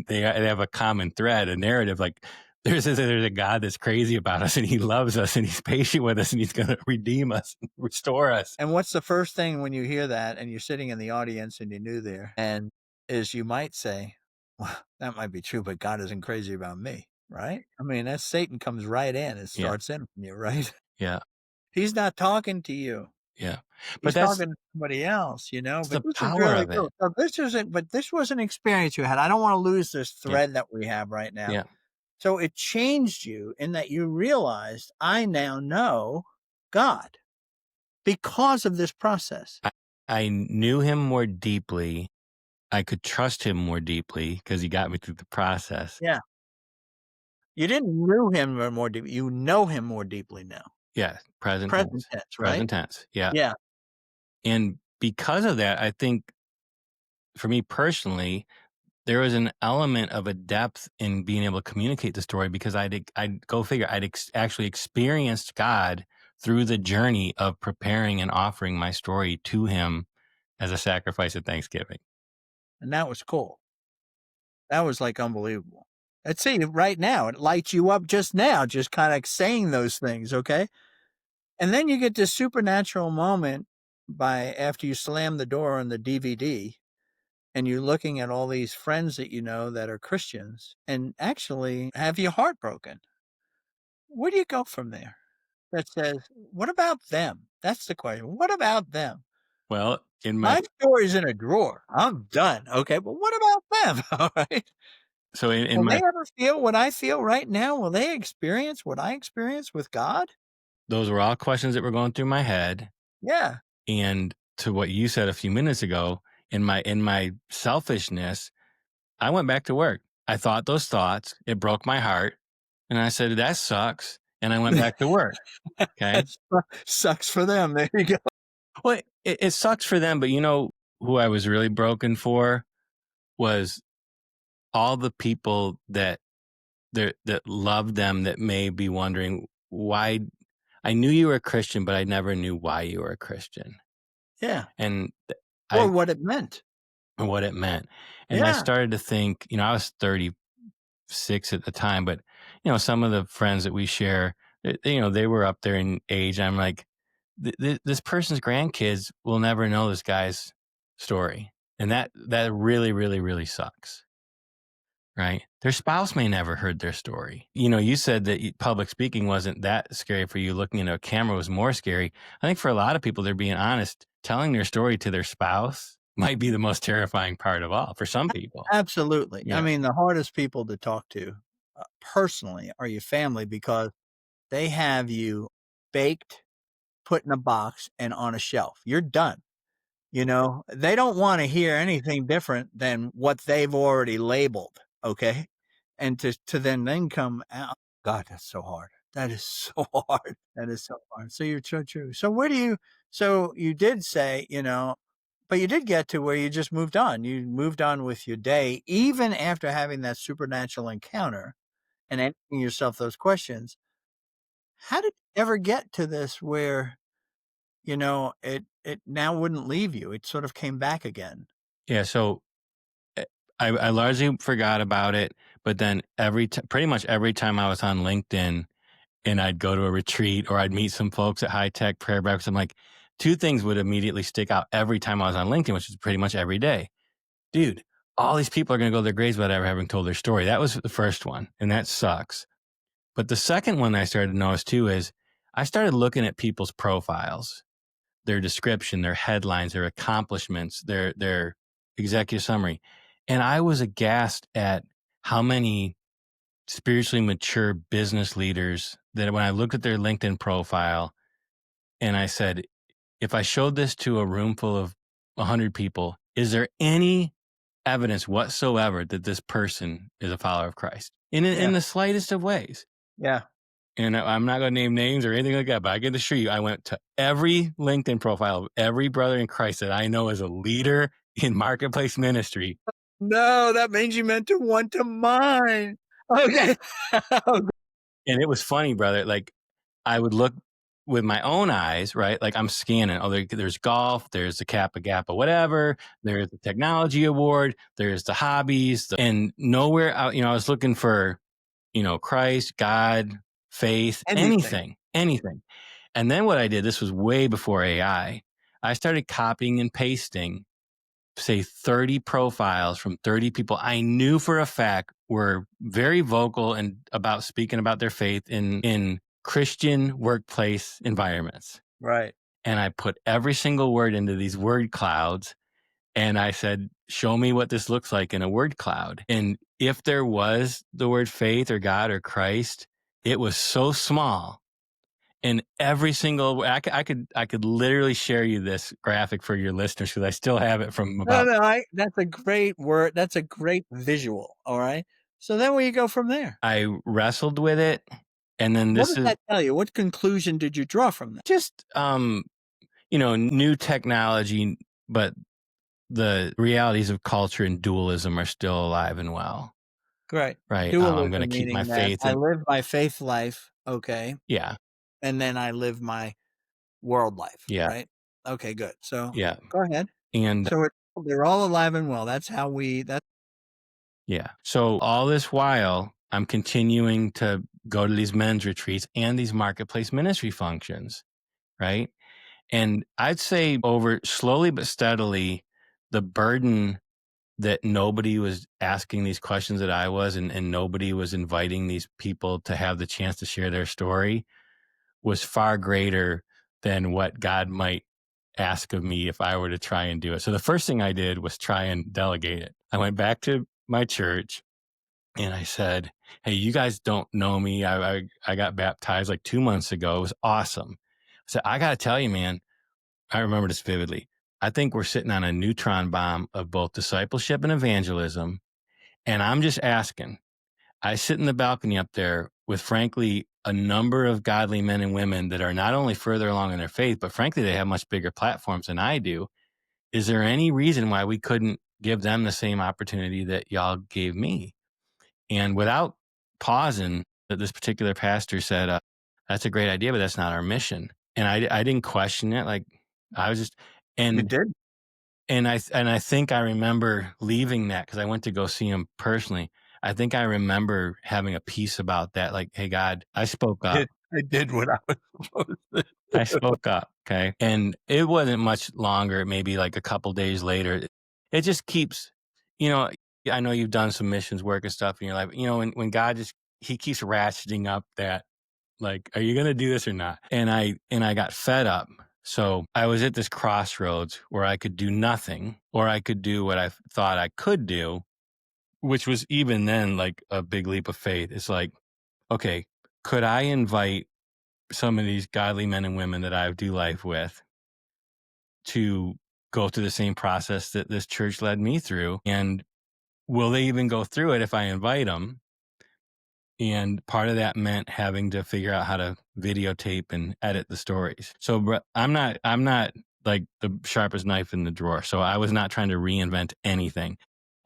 they have a common thread, a narrative. Like there's a God that's crazy about us, and he loves us, and he's patient with us, and he's going to redeem us, and restore us. And what's the first thing when you hear that and you're sitting in the audience and you're new there, and is you might say, "Well, that might be true, but God isn't crazy about me," right? I mean, that Satan comes right in and Yeah, starts in on you, right? yeah, He's not talking to you. yeah. But He's that's talking to somebody else, but the this is power really of it. cool. So this was an experience you had. I don't wanna lose this Yeah, thread that we have right now. yeah. So it changed you in that you realized, "I now know God because of this process." I, I knew him more deeply. I could trust him more deeply because he got me through the process. Yeah. You didn't know him more deeply, you know him more deeply now. Yeah, present Present tense. tense, right? Present tense, yeah, Yeah. and because of that, I think for me personally, there was an element of a depth in being able to communicate the story because I'd go figure, actually experienced God through the journey of preparing and offering my story to Him as a sacrifice of thanksgiving. And that was cool. That was, like, unbelievable. And see, right now, it lights you up just now, just kinda saying those things, okay? And then you get this supernatural moment by after you slam the door on the DVD, and you're looking at all these friends that you know that are Christians and actually have your heart broken. Where do you go from there? That says, "What about them?" That's the question. What about them? Well, in my My story's in a drawer. I'm done, okay, but what about them? Alright? so in Will they my ever feel what I feel right now? Will they experience what I experience with God? those were all questions that were going through my head, Yeah. and to what you said a few minutes ago, in my selfishness, I went back to work. I thought those thoughts, it broke my heart, and I said, "That sucks," and I went back to work, okay? That sucks for them. There you go. Well, it sucks for them, but you know who I was really broken for was all the people that loved them that may be wondering why. I knew you were a Christian, but I never knew why you were a Christian, Yeah. and Or I what it meant. what it meant. And I Yeah. started to think, I was 36 at the time, but some of the friends that we share, they were up there in age. I'm like, this person's grandkids will never know this guy's story, and that really, really, really sucks. Right? Their spouse may never heard their story. You said that public speaking wasn't that scary for you. Looking into a camera was more scary. I think for a lot of people, they're being honest. Telling their story to their spouse might be the most terrifying part of all for some people. Absolutely. I Yeah. mean, the hardest people to talk to, personally are your family because they have you baked, put in a box, and on a shelf. You're done. They don't wanna hear anything different than what they've already labeled, okay? And to then come out God, that's so hard. That is so hard. That is so hard. So you're so true. So you did say, but you did get to where you just moved on. You moved on with your day even after having that supernatural encounter and asking yourself those questions. How did you ever get to this where, it now wouldn't leave you? It sort of came back again. Yeah. So eh, I largely forgot about it, but then pretty much every time I was on LinkedIn and I'd go to a retreat or I'd meet some folks at high tech prayer breakfast, I'm like, two things would immediately stick out every time I was on LinkedIn, which is pretty much every day. Dude, all these people are going to go to their graves without ever having told their story. That was the first one, and that sucks. But the second one I started to notice too is I started looking at people's profiles, their description, their headlines, their accomplishments, their executive summary. And I was aghast at how many spiritually mature business leaders that when I looked at their LinkedIn profile and I said, if I showed this to a room full of 100 people, is there any evidence whatsoever that this person is a follower of Christ Yeah. in the slightest of ways? Yeah. And I'm not going to name names or anything like that, but I can assure you, I went to every LinkedIn profile of every brother in Christ that I know as a leader in marketplace ministry. No, that means you meant to one to mine. Okay. And it was funny, brother. Like I would look with my own eyes, right? Like I'm scanning. Oh, there's golf, there's the Kappa Gappa, whatever. There's the technology award, there's the hobbies, and nowhere. I was looking for, Christ, God, faith, Anything. anything. And then what I did, this was way before AI. I started copying and pasting, say 30 profiles from 30 people I knew for a fact were very vocal and about speaking about their faith in Christian workplace environments. Right. And I put every single word into these word clouds. And I said, show me what this looks like in a word cloud. And if there was the word faith or God or Christ, it was so small. And every single, I could literally share you this graphic for your listeners because I still have it from No, about. no, that's a great word. That's a great visual. All right. So then where you go from there? I wrestled with it And then What this did is that tell you? What conclusion did you draw from that? just, new technology, but the realities of culture and dualism are still alive and well, Great. right? I'm going to Dualism, keep my meaning that faith I and live my faith life, okay, yeah, and then I live my world life, yeah, right? Okay, good. So yeah. go ahead. And So they're all alive and well. That's how that's yeah. So all this while, I'm continuing to go to these men's retreats and these marketplace ministry functions, right? And I'd say over slowly but steadily, the burden that nobody was asking these questions that I was, and nobody was inviting these people to have the chance to share their story was far greater than what God might ask of me if I were to try and do it. So the first thing I did was try and delegate it. I went back to my church and I said, "Hey, you guys don't know me. I got baptized like 2 months ago. It was awesome." I said, "I got to tell you, man, I remember this vividly. I think we're sitting on a neutron bomb of both discipleship and evangelism. And I'm just asking, I sit in the balcony up there with, frankly, a number of godly men and women that are not only further along in their faith, but frankly, they have much bigger platforms than I do. Is there any reason why we couldn't give them the same opportunity that y'all gave me?" And without pausing, this particular pastor said, "That's a great idea, but that's not our mission." And I didn't question it. Like I was just, you and did. I think I remember leaving that because I went to go see him personally. I think I remember having a piece about that. Like, hey, God, I spoke up. I did what I was supposed to. I spoke up. Okay. And it wasn't much longer, maybe like a couple days later. It just keeps, you know, I know you've done some missions work and stuff in your life. When God just, he keeps ratcheting up that, like, are you going to do this or not? And I got fed up. So I was at this crossroads where I could do nothing or I could do what I thought I could do, which was even then like a big leap of faith. It's like, okay, could I invite some of these godly men and women that I do life with to go through the same process that this church led me through? And will they even go through it if I invite them? And part of that meant having to figure out how to videotape and edit the stories. So I'm not like the sharpest knife in the drawer. So I was not trying to reinvent anything.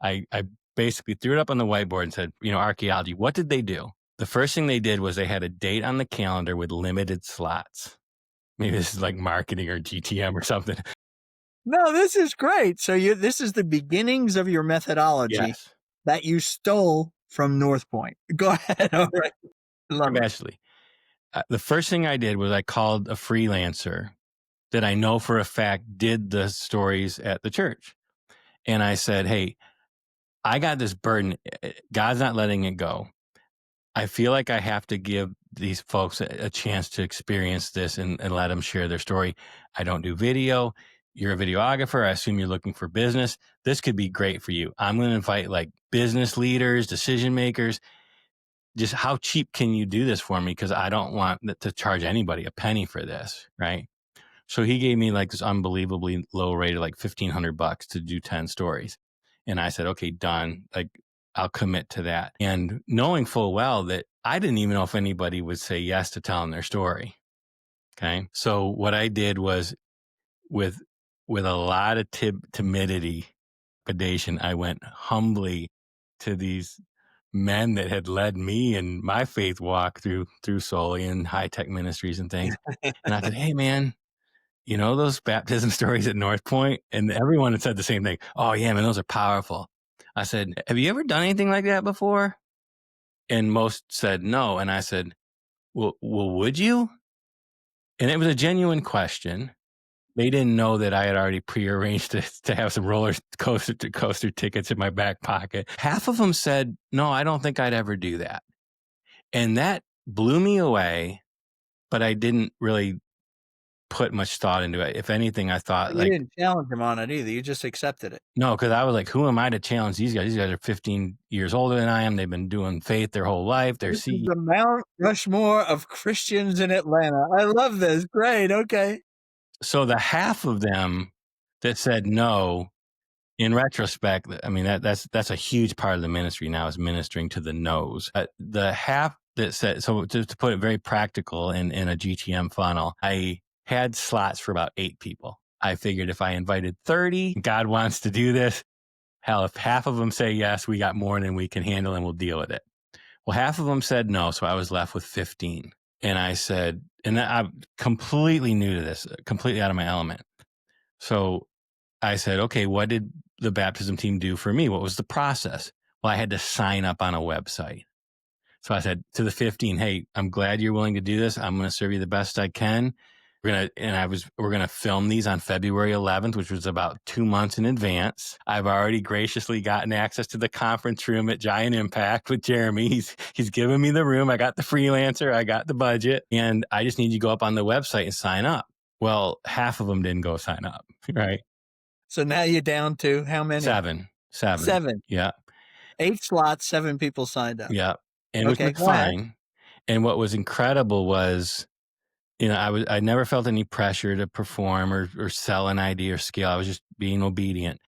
I basically threw it up on the whiteboard and said, archaeology, what did they do? The first thing they did was they had a date on the calendar with limited slots. Maybe this is like marketing or GTM or something. No, this is great. So this is the beginnings of your methodology Yes, that you stole from North Point. Go ahead. All right. Love it. actually. The first thing I did was I called a freelancer that I know for a fact did the stories at the church. And I said, "Hey, I got this burden. God's not letting it go. I feel like I have to give these folks a chance to experience this and let them share their story. I don't do video. You're a videographer. I assume you're looking for business. This could be great for you. I'm going to invite like business leaders, decision makers. Just how cheap can you do this for me? Because I don't want to charge anybody a penny for this, right?" So he gave me like this unbelievably low rate of like $1,500 to do 10 stories. And I said, okay, done. Like I'll commit to that. And knowing full well that I didn't even know if anybody would say yes to telling their story. Okay. So what I did was with, with a lot of timidity, trepidation, I went humbly to these men that had led me and my faith walk through Soli and high tech ministries and things. And I said, hey man, those baptism stories at North Point? And everyone had said the same thing. Oh, yeah, man, those are powerful. I said, have you ever done anything like that before? And most said no. And I said, well, would you? And it was a genuine question. They didn't know that I had already prearranged to have some roller coaster tickets in my back pocket. Half of them said, no, I don't think I'd ever do that. And that blew me away, but I didn't really put much thought into it. If anything, I thought You like, didn't challenge him on it either. You just accepted it. no, because I was like, who am I to challenge these guys? These guys are 15 years older than I am. They've been doing faith their whole life. They're This is CEO. the Mount Rushmore of Christians in Atlanta. I love this. Great. Okay. So the half of them that said no, in retrospect, I mean, that's a huge part of the ministry now is ministering to the no's. The half that said, so to put it very practical in a GTM funnel, I had slots for about 8 people. I figured if I invited 30, God wants to do this. Hell, if half of them say yes, we got more than we can handle and we'll deal with it. Well, half of them said no. So I was left with 15. And I said, and I'm completely new to this, completely out of my element. So I said, okay, what did the baptism team do for me? What was the process? Well, I had to sign up on a website. So I said to the 15, hey, I'm glad you're willing to do this. I'm going to serve you the best I can. We're going to film these on February 11th, which was about 2 months in advance. I've already graciously gotten access to the conference room at Giant Impact with Jeremy. He's given me the room. I got the freelancer. I got the budget, and I just need you to go up on the website and sign up. Well, half of them didn't go sign up, right? So now you're down to how many? 7. 7. Yeah. 8 slots, 7 people signed up. Yeah. And which Okay, was go ahead. fine. And what was incredible was, I never felt any pressure to perform or sell an idea or scale. I was just being obedient.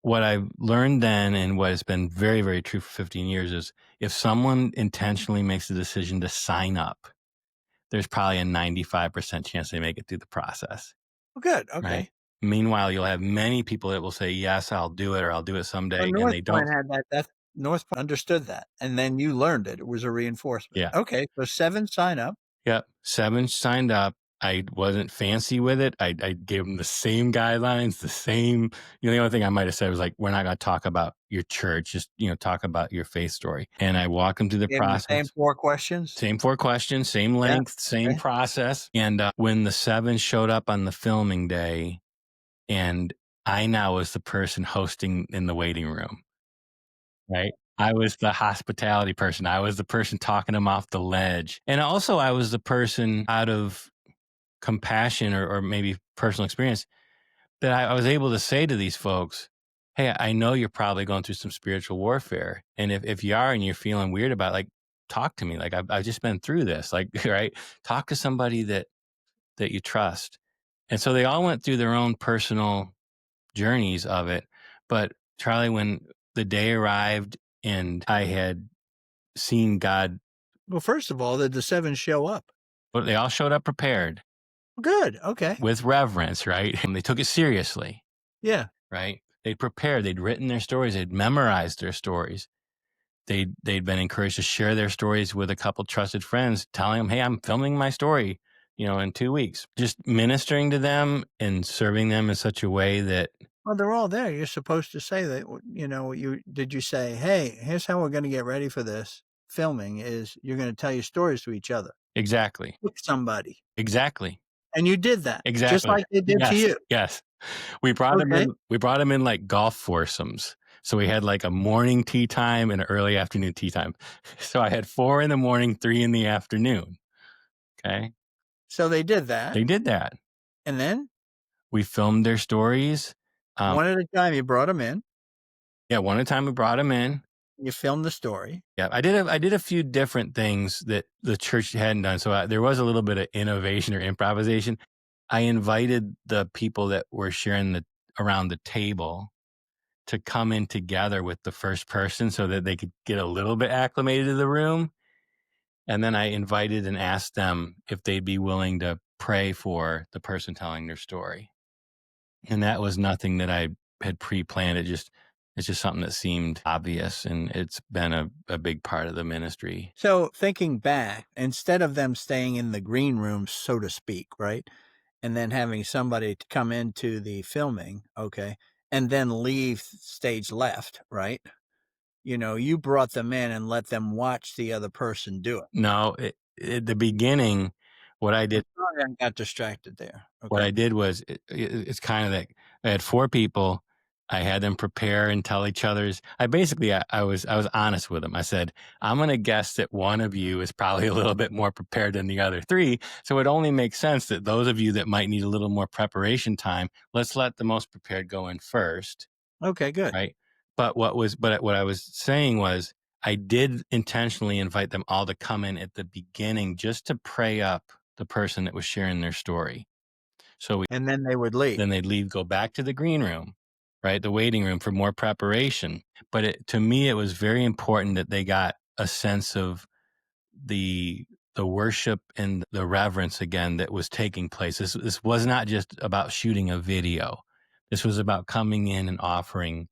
What I learned then, and what has been very, very true for 15 years, is if someone intentionally makes the decision to sign up, there's probably a 95% chance they make it through the process, Well, good, right? okay. Meanwhile, you'll have many people that will say, yes, I'll do it, or I'll do it So someday. And North they Point don't. had that North Point understood that, and then you learned it. It was a reinforcement. Yeah. Okay, so 7 sign up. Yep. 7 signed up. I wasn't fancy with it. I gave them the same guidelines, the same, the only thing I might have said was like, we're not going to talk about your church, just, talk about your faith story. And I walk them through the Gave them the process. same 4 questions. Same 4 questions, same Yeah, length, same okay. process. And when the 7 showed up on the filming day, and I now was the person hosting in the waiting room, right? I was the hospitality person. I was the person talking them off the ledge. And also I was the person, out of compassion or maybe personal experience, that I was able to say to these folks, hey, I know you're probably going through some spiritual warfare. And if you are and you're feeling weird about it, like, talk to me. Like, I've just been through this, like, right? Talk to somebody that you trust. And so they all went through their own personal journeys of it. But Charlie, when the day arrived and I had seen God, Well, first of all, did the 7 show up? but they all showed up prepared Good, okay. with reverence, right? And they took it seriously, Yeah. right? They'd prepared, they'd written their stories, they'd memorized their stories. They'd been encouraged to share their stories with a couple trusted friends, telling them, hey, I'm filming my story, in 2 weeks. Just ministering to them and serving them in such a way that Well, they're all there. You're supposed to say that, you say, "Hey, here's how we're gonna get ready for this filming is you're gonna tell your stories to each other. exactly, Pick somebody." exactly, And you did that, just exactly. like they did to Yes, you. yes. Okay. We brought them in like golf foursomes. So we had like a morning tea time and an early afternoon tea time. So I had 4 in the morning, 3 in the afternoon. Okay. So they did that, They did that. and then We filmed their stories. one at a time, you brought them in, Yeah, one at a time we brought them in. you filmed the story. Yeah, I did a few different things that the church hadn't done. So there was a little bit of innovation or improvisation. I invited the people that were sharing around the table to come in together with the first person so that they could get a little bit acclimated to the room. And then I invited and asked them if they'd be willing to pray for the person telling their story. And that was nothing that I had pre-planned. It's just something that seemed obvious, and it's been a big part of the ministry. So thinking back, instead of them staying in the green room, so to speak, right? And then having somebody to come into the filming, okay, and then leave stage left, right? You brought them in and let them watch the other person do it. No, at the beginning, what I I'm did sorry I got distracted there, what okay? I did was it's kind of that I had 4 people. I had them prepare and tell each other's. I was honest with them. I said, I'm going to guess that one of you is probably a little bit more prepared than the other 3. So it only makes sense that those of you that might need a little more preparation time, let's let the most prepared go in first, Okay, good. right? But what I was saying was I did intentionally invite them all to come in at the beginning just to pray up the person that was sharing their story. So And then they would leave. then they'd leave, go back to the green room, right? The waiting room for more preparation. But to me, it was very important that they got a sense of the worship and the reverence again that was taking place. This was not just about shooting a video. This was about coming in and offering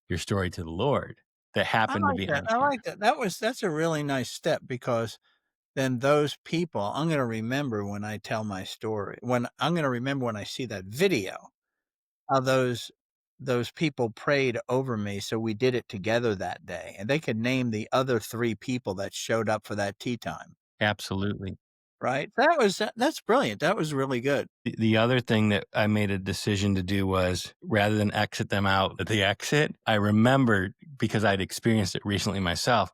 your story to the Lord that I happened to like be that. on I camera. like that. That's a really nice step because then those people, I'm gonna remember when I tell my story. When I'm gonna remember when I see that video, how those people prayed over me, so we did it together that day, and they could name the other 3 people that showed up for that tea time, Absolutely. right? That's brilliant. That was really good. The other thing that I made a decision to do was rather than exit them out at the exit, I remembered because I'd experienced it recently myself.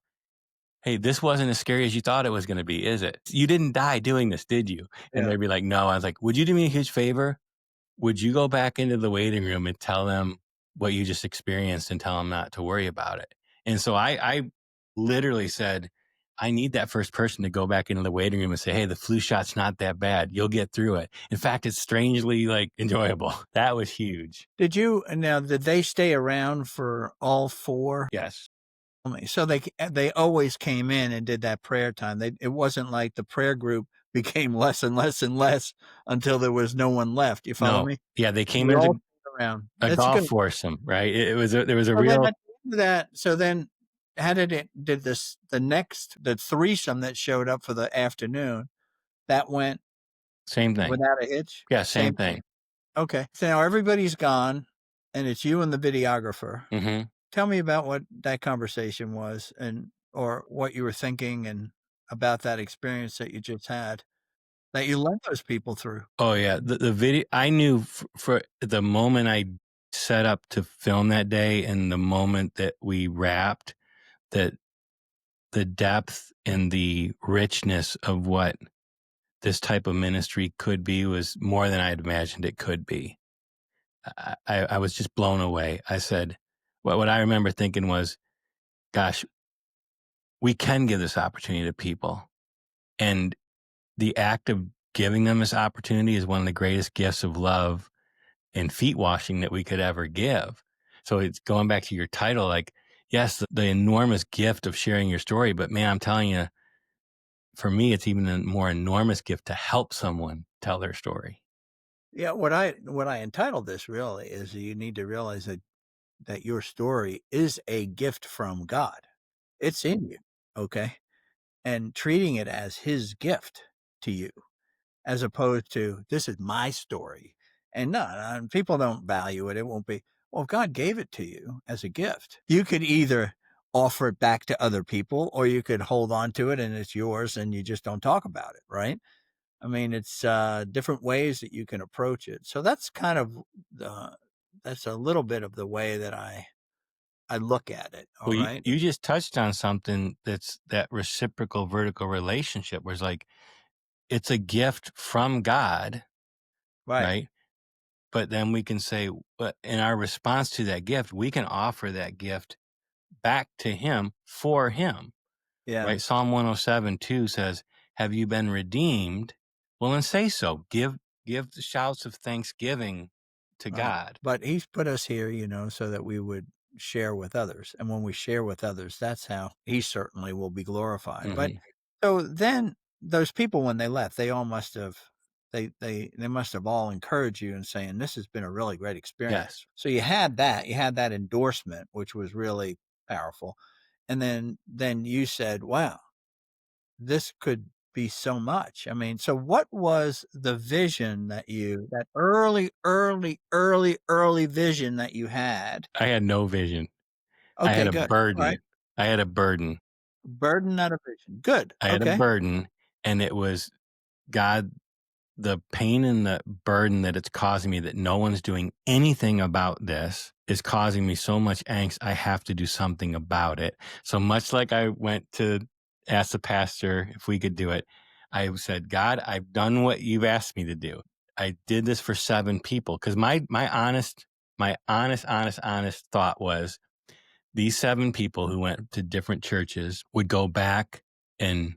Hey, this wasn't as scary as you thought it was going to be, is it? You didn't die doing this, did you? And Yeah. they'd be like, no. I was like, would you do me a huge favor? Would you go back into the waiting room and tell them what you just experienced and tell them not to worry about it? And so I literally said, I need that first person to go back into the waiting room and say, hey, the flu shot's not that bad. You'll get through it. In fact, it's strangely like enjoyable. That was huge. Did they stay around for all 4? Yes. So they always came in and did that prayer time. It wasn't like the prayer group became less and less and less until there was no one left. You follow No. me? Yeah. They came They as all stayed around. a That's golf good. foursome, right? There was a So then real at the end of that, so then how did it did this the threesome that showed up for the afternoon, that went same thing. without a hitch? Yeah. Same Same thing. thing. Okay. So now everybody's gone and it's you and the videographer. Hmm. Tell me about what that conversation was or what you were thinking and about that experience that you just had that you led those people through. Oh yeah, the video. I knew for the moment I set up to film that day, and the moment that we wrapped, that the depth and the richness of what this type of ministry could be was more than I had imagined it could be. I was just blown away. I said, what I remember thinking was, "Gosh, we can give this opportunity to people," and the act of giving them this opportunity is one of the greatest gifts of love and feet washing that we could ever give. So it's going back to your title, like, yes, the enormous gift of sharing your story, but man, I'm telling you, for me, it's even a more enormous gift to help someone tell their story. Yeah, what I entitled this really is you need to realize that your story is a gift from God. It's in you, okay? And treating it as his gift to you as opposed to this is my story. And no, people don't value it. It won't be, well, if God gave it to you as a gift. You could either offer it back to other people or you could hold on to it and it's yours and you just don't talk about it, right? I mean, it's different ways that you can approach it. So that's kind of that's a little bit of the way that I look at it. All Well, right. you just touched on something that's that reciprocal vertical relationship where it's like, it's a gift from God, Right. right? But then we can say, but in our response to that gift, we can offer that gift back to him for him. Yeah. Right? Psalm 107:2 says, have you been redeemed? Well, then say so. Give the shouts of thanksgiving to Right. God. But he's put us here, so that we would share with others. And when we share with others, that's how he certainly will be glorified. But Hmm. so then those people, when they left, they all must have, they must have all encouraged you and saying, this has been a really great Yes. experience. So you had that endorsement, which was really powerful. And then you said, wow, this could be so much. I mean, so what was the vision that early vision that you had? I had no vision. I had Okay, a good. All right. burden. I had a burden. Burden, not a vision. Good. I had a Okay. burden, and it was God, the pain and the burden that it's causing me that no one's doing anything about this is causing me so much angst. I have to do something about it. So much like I went to ask the pastor if we could do it, I said, God, I've done what you've asked me to do. I did this for 7 people because my honest thought was these 7 people who went to different churches would go back and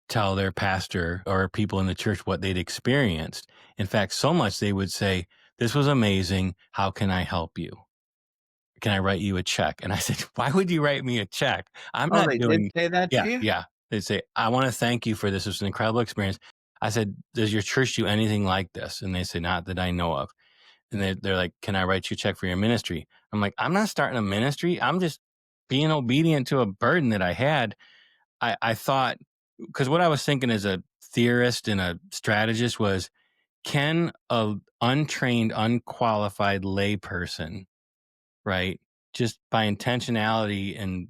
tell their pastor or people in the church what they'd experienced. In fact, so much they would say, this was amazing. How can I help you? Can I write you a check? And I said, why would you write me a check? I'm Oh, not they did doing, say that to yeah, you? yeah. They'd say, "I wanna thank you for this. It was an incredible experience." I said, "Does your church do anything like this?" And they say, "Not that I know of." And they're like, "Can I write you a check for your ministry?" I'm like, "I'm not starting a ministry. I'm just being obedient to a burden that I had." I thought, because what I was thinking as a theorist and a strategist was, can a untrained, unqualified layperson, right, just by intentionality and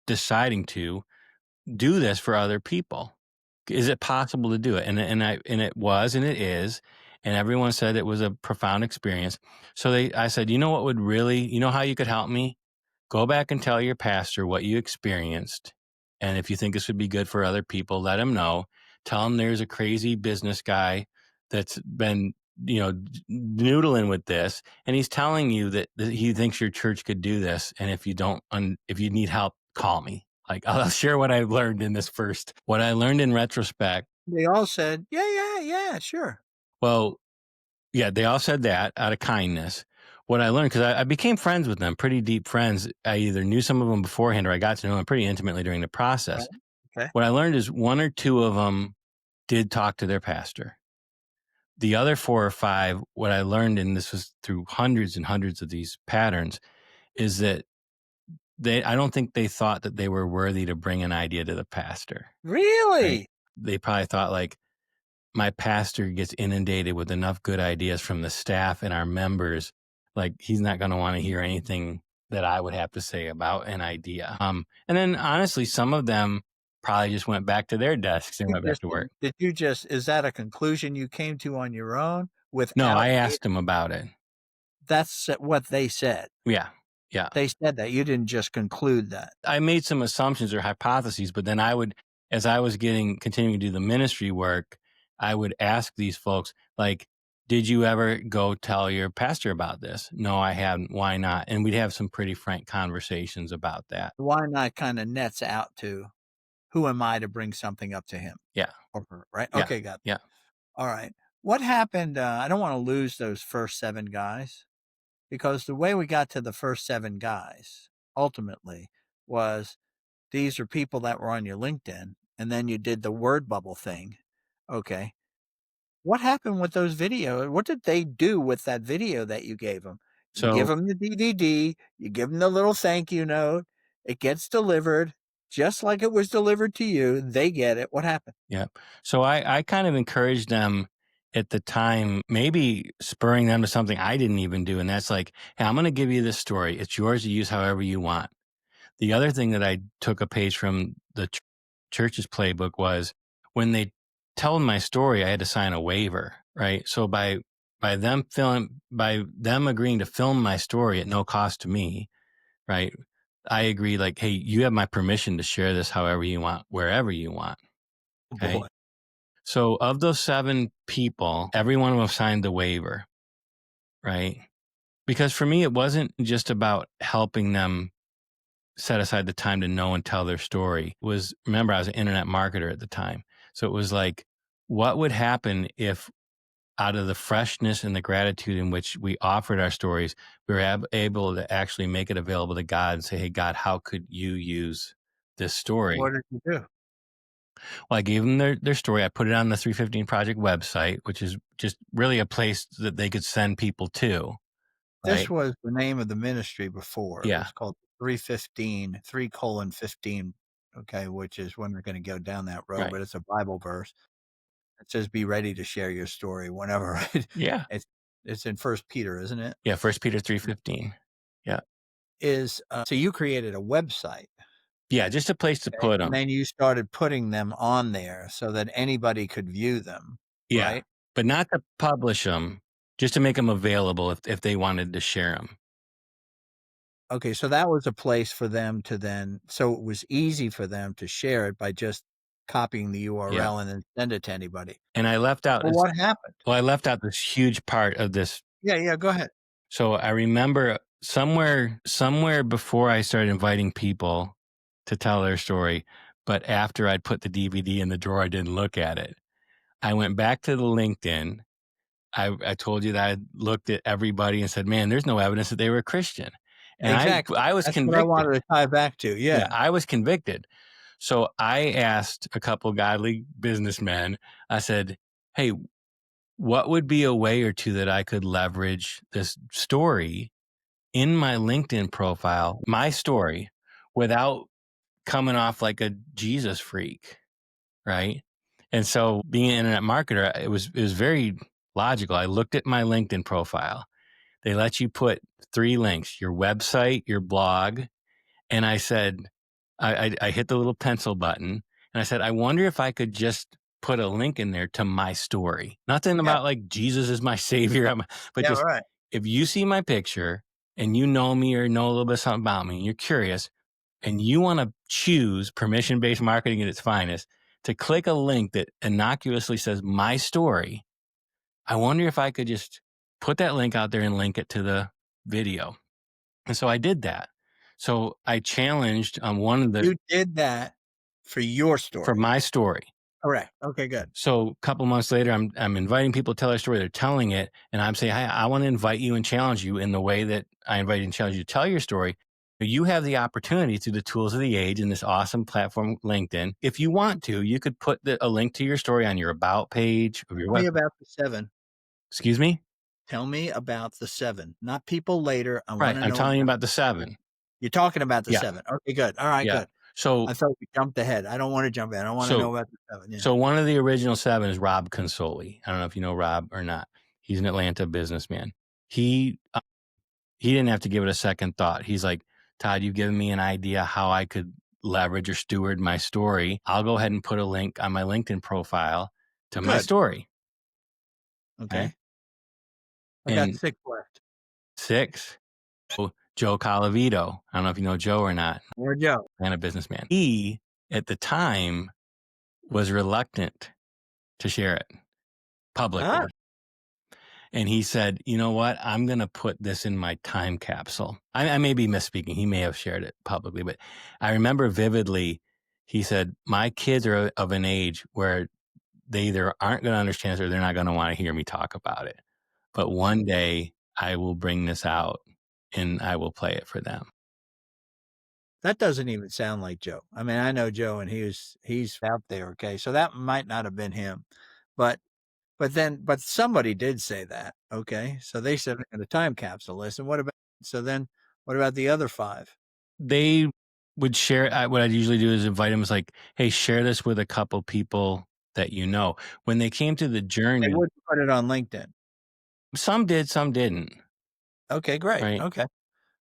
deciding to do this for other people? Is it possible to do it? And it was, and it is, and everyone said it was a profound experience. So I said, you know what would really, you know how you could help me? Go back and tell your pastor what you experienced. And if you think this would be good for other people, let him know. Tell him there's a crazy business guy that's been, noodling with this. And he's telling you that he thinks your church could do this. And if you don't, if you need help, call me. Like, I'll share what I learned in this first, what I learned in retrospect. They all said, "Yeah, yeah, yeah, sure." Well, yeah, they all said that out of kindness. What I learned, because I became friends with them, pretty deep friends. I either knew some of them beforehand or I got to know them pretty intimately during the Right. process. Okay. What I learned is one or two of them did talk to their pastor. The other four or five, what I learned, and this was through hundreds and hundreds of these patterns, is that I don't think they thought that they were worthy to bring an idea to the pastor. Right? Really? They probably thought, like, my pastor gets inundated with enough good ideas from the staff and our members. Like, he's not going to want to hear anything that I would have to say about an idea. And then honestly, some of them probably just went back to their desks and You went back just to work. did you just is that a conclusion you came to on your own No, I without me? asked him about it. That's what they said. Yeah. Yeah. They said that, you didn't just conclude that. I made some assumptions or hypotheses, but then as I was continuing to do the ministry work, I would ask these folks, like, did you ever go tell your pastor about this? No, I haven't. Why not? And we'd have some pretty frank conversations about that. Why not kinda nets out to, who am I to bring something up to him Yeah. or her, right? Yeah. Okay, got Yeah. alright. What happened, I don't wanna lose those first 7 guys, because the way we got to the first 7 guys, ultimately, was these are people that were on your LinkedIn, and then you did the word bubble thing, okay? What happened with those video? What did they do with that video that you gave them? You give So, them the DVD, you give them the little thank you note, it gets delivered just like it was delivered to you, they get it. What happened? yeah. So I kind of encouraged them at the time, maybe spurring them to something I didn't even do. And that's like, hey, I'm going to give you this story. It's yours to use however you want. The other thing that I took a page from the church's playbook was when they told my story, I had to sign a waiver, right? So by them agreeing to film my story at no cost to me, right? I agree, like, hey, you have my permission to share this however you want, wherever you want. Oh Okay. boy. So of those 7 people, every one of them signed the waiver, right? Because for me, it wasn't just about helping them set aside the time to know and tell their story. Remember, I was an internet marketer at the time. So it was like, what would happen if out of the freshness and the gratitude in which we offered our stories, we were able to actually make it available to God and say, hey, God, how could you use this story? What did you do? Well, I gave them their story. I put it on the 315 Project website, which is just really a place that they could send people to, This right? was the name of the ministry before. It Yeah, was called 315, 3:15, okay, which is when we're gonna go down that road, right. but it's a Bible verse. It says, "Be ready to share your story whenever," right? Yeah. It's it's in First Peter, isn't it? Yeah. First Peter 3:15. Yeah. So you created a website, Yeah. Just a place to okay, put and them. then you started putting them on there so that anybody could view them, Yeah, right? but not to publish them, just to make them available if they wanted to share them. Okay, so that was a place for them to then so it was easy for them to share it by just copying the Yeah, URL and then send it to anybody. and I left out Well, this what happened? well, I left out this huge part of this. Yeah, yeah, go ahead. So I remember somewhere before I started inviting people to tell their story, but after I'd put the DVD in the drawer, I didn't look at it. I went back to the LinkedIn. I told you that I looked at everybody and said, "Man, there's no evidence that they were Christian." And Exactly. I was That's what I convicted. wanted to tie back to, Yeah, yeah. I was convicted. So I asked a couple godly businessmen, I said, hey, what would be a way or two that I could leverage this story in my LinkedIn profile, my story, without coming off like a Jesus freak, right? And so being an internet marketer, it was very logical. I looked at my LinkedIn profile. They let you put 3 links, your website, your blog, and I said, I hit the little pencil button and I said, I wonder if I could just put a link in there to my story. Nothing Yeah, about like Jesus is my savior, but yeah, just right. if you see my picture and you know me or know a little bit something about me and you're curious and you want to choose permission based marketing at its finest to click a link that innocuously says my story, I wonder if I could just put that link out there and link it to the video. And so I did that. So I challenged one of the You did that for your for story. my story. Correct. Okay, good. So a couple months later, I'm inviting people to tell their story. They're telling it, and I'm saying, "Hey, I want to invite you and challenge you in the way that I invited and challenge you to tell your story. You have the opportunity through the tools of the age in this awesome platform, LinkedIn. If you want to, you could put a link to your story on your about page of your Tell me website. about the 7. Excuse me? Tell me about the 7, not people later. I Right. wanna I'm know telling you about about the 7. you're talking about the Yeah. 7. Okay, good. Alright, Yeah. good. So I thought we jumped ahead. I don't wanna jump ahead. I wanna so know about the 7, yeah. So one of the original 7 is Rob Consoli. I don't know if you know Rob or not. He's an Atlanta businessman. He he didn't have to give it a second thought. He's like, Todd, you've given me an idea how I could leverage or steward my story. I'll go ahead and put a link on my LinkedIn profile to my Good. story. Okay. Okay. I got And 6 left. 6, Joe Calavito. I don't know if you know Joe or not. More Joe. Atlanta businessman. He at the time was reluctant to share it Ah, publicly. And he said, you know what? I'm going to put this in my time capsule. I may be misspeaking. He may have shared it publicly, but I remember vividly, he said, my kids are of an age where they either aren't going to understand it or they're not going to want to hear me talk about it. But one day I will bring this out and I will play it for them. that doesn't even sound like Joe. I mean, I know Joe and he's out there, okay? So that might not have been him. But but somebody did say that, okay? So they said in the time capsule list. And what about the other 5? They would share. What I'd usually do is invite them. It's like, hey, share this with a couple people that you know. When they came to the They journey, wouldn't put it on LinkedIn. some did, some didn't. Okay, great. Right? Okay.